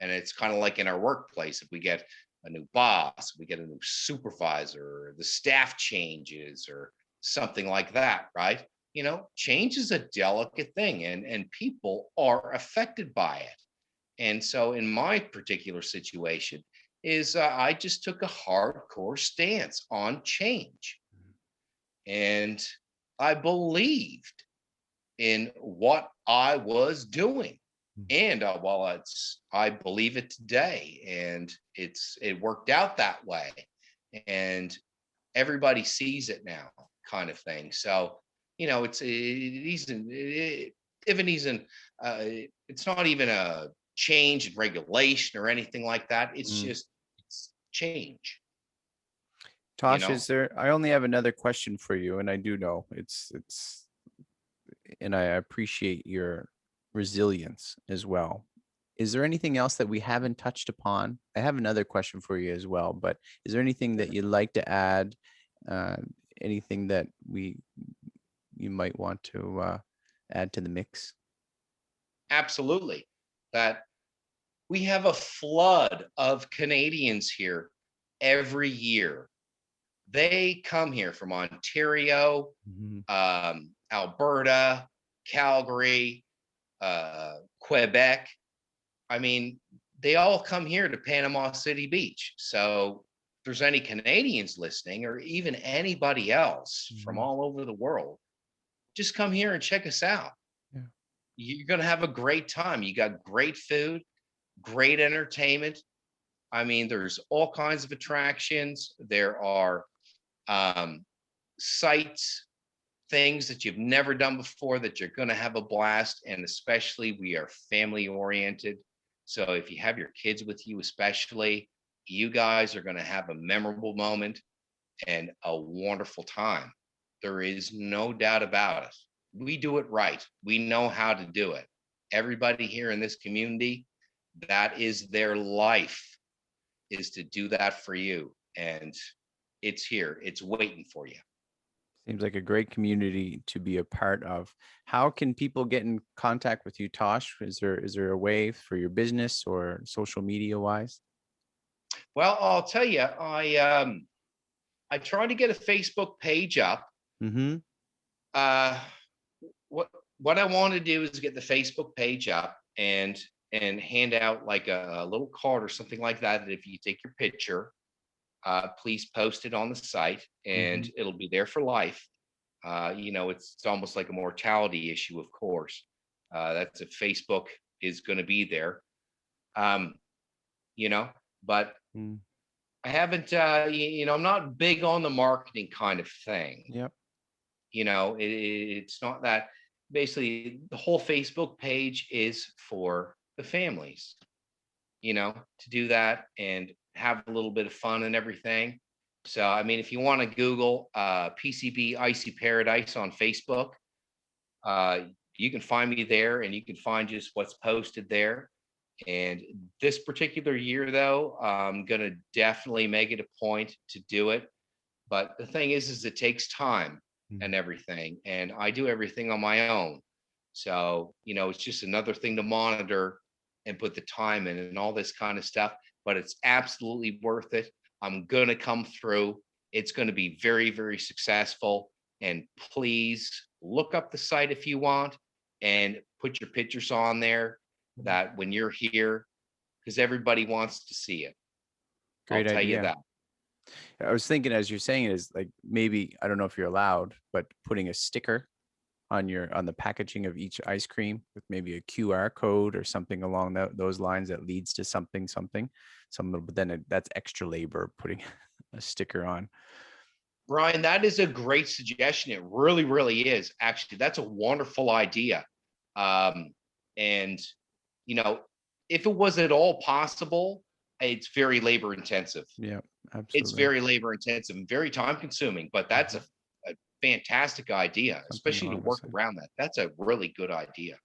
and it's kind of like in our workplace. If we get a new boss, we get a new supervisor, the staff changes or something like that, right? Change is a delicate thing, and people are affected by it. And so in my particular situation is I just took a hardcore stance on change. And I believed in what I was doing. And I believe it today, and it worked out that way, and everybody sees it now, kind of thing. So, it's not even a change in regulation or anything like that. It's Mm. just it's change, you Tosh, know. I only have another question for you, and I do know and I appreciate your resilience as well. Is there anything else that we haven't touched upon? I have another question for you as well, but is there anything that you'd like to add? Uh, Anything that you might want to add to the mix? Absolutely. That we have a flood of Canadians here every year. They come here from Ontario, Mhm. Alberta, Calgary, Quebec. I mean, they all come here to Panama City Beach. So if there's any Canadians listening, or even anybody else from Mhm. all over the world, just come here and check us out. Yeah. You're going to have a great time. You got great food, great entertainment. I mean, there's all kinds of attractions. There are um, sites, things that you've never done before that you're going to have a blast. And especially, we are family oriented. So if you have your kids with you, especially, you guys are going to have a memorable moment and a wonderful time. There is no doubt about it. We do it right. We know how to do it. Everybody here in this community, that is their life, is to do that for you. And it's here, it's waiting for you. Seems like a great community to be a part of. How can people get in contact with you, Tosh? Is there a way for your business or social media wise? Well, I'll tell you, I tried to get a Facebook page up. Mm-hmm. Uh, what what I want to do is get the Facebook page up and hand out like a little card or something like that. That if you take your picture, please post it on the site, Mm-hmm. and it'll be there for life. It's almost like a mortality issue, of course. That's if Facebook is going to be there. Um, you know, but Mm. I haven't. I'm not big on the marketing kind of thing. Yep. It's not that. Basically, the whole Facebook page is for the families, to do that and have a little bit of fun and everything. So, I mean, if you want to Google PCB Icy Paradise on Facebook, uh, you can find me there, and you can find just what's posted there. And this particular year, though, I'm going to definitely make it a point to do it. But the thing is it takes time Mm. and everything. And I do everything on my own. So, it's just another thing to monitor and put the time in and all this kind of stuff. But it's absolutely worth it. I'm going to come through. It's going to be very, very successful. And please look up the site if you want and put your pictures on there that when you're here, because everybody wants to see it. I'll Great tell you idea. that. I was thinking as you're saying it is like maybe I don't know if you're allowed, but putting a sticker on the packaging of each ice cream with maybe a QR code or something along those lines that leads to something. But then that's extra labor putting a sticker on. Brian, that is a great suggestion. It really, really is. Actually, that's a wonderful idea. Um, and, you know, if it was at all possible, it's very labor intensive. Yeah, It's absolutely. very labor intensive and very time consuming, but that's Mhm. a fantastic idea, Something especially to along those work lines. around that. That's a really good idea.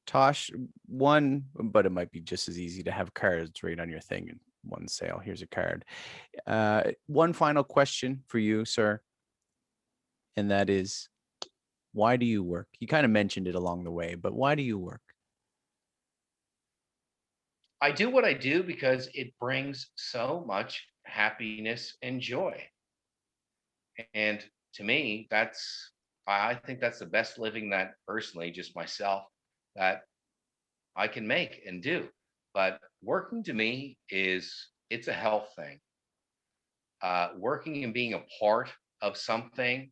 Tosh, one, but it might be just as easy to have cards right on your thing and one sale. Here's a card. One final question for you, sir. And that is, why do you work? You kind of mentioned it along the way, but why do you work? I do what I do because it brings so much happiness and joy. And to me, I think that's the best living that personally, just myself, that I can make and do. But working to me it's a health thing. Working and being a part of something,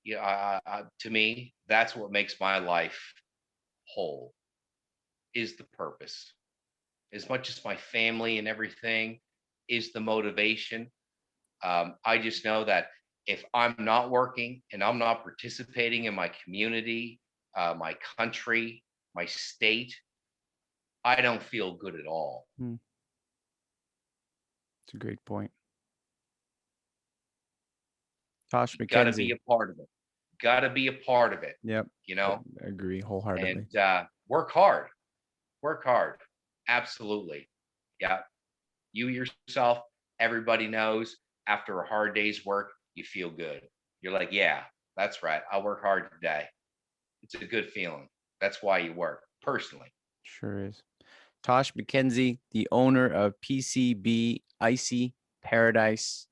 yeah, to me, that's what makes my life whole. Is the purpose as much as my family and everything is the motivation. I just know that if I'm not working and I'm not participating in my community, my country, my state, I don't feel good at all. It's a great point. Tosh Got to be McKenzie. a part of it. Got to be a part of it. Yep. You know, I agree wholeheartedly. and work hard. Work hard. Absolutely. Yeah. You yourself, everybody knows after a hard day's work, you feel good. You're like, yeah, that's right. I work hard today. It's a good feeling. That's why you work personally. Sure is. Tosh McKenzie, the owner of PCB Icy Paradise.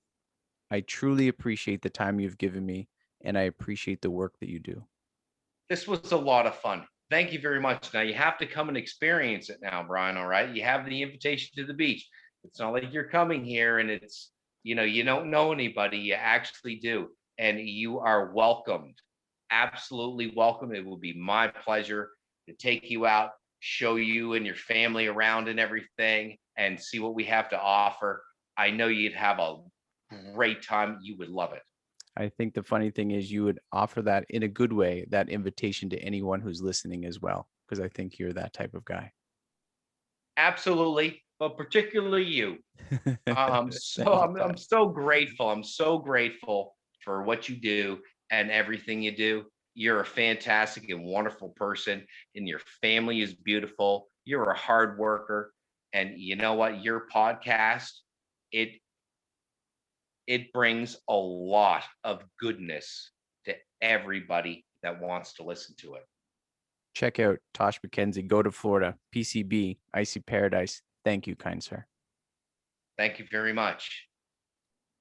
I truly appreciate the time you've given me, and I appreciate the work that you do. This was a lot of fun. Thank you very much. Now you have to come and experience it now, Brian. All right. You have the invitation to the beach. It's not like you're coming here and it's, you don't know anybody. You actually do. And you are welcomed. Absolutely welcome. It will be my pleasure to take you out, show you and your family around and everything, and see what we have to offer. I know you'd have a great time. You would love it. I think the funny thing is you would offer that in a good way, that invitation to anyone who's listening as well, because I think you're that type of guy. Absolutely, but particularly you. I'm so grateful. I'm so grateful for what you do and everything you do. You're a fantastic and wonderful person, and your family is beautiful. You're a hard worker, and you know what? Your podcast it it brings a lot of goodness to everybody that wants to listen to it. Check out Tosh McKenzie. Go to Florida. PCB Icy Paradise. Thank you, kind sir. Thank you very much.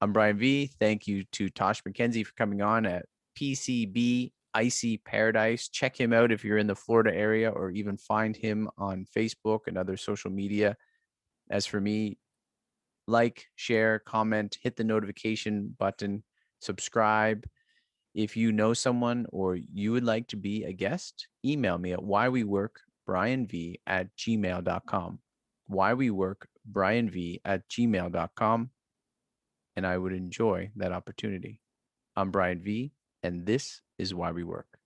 I'm BrianVee. Thank you to Tosh McKenzie for coming on at PCB Icy Paradise. Check him out if you're in the Florida area, or even find him on Facebook and other social media. As for me, like, share, comment, hit the notification button, subscribe. If you know someone or you would like to be a guest, email me at whywework@brianv@gmail.com. whywework@brianv@gmail.com. And I would enjoy that opportunity. I'm BrianVee, and this is Why We Work.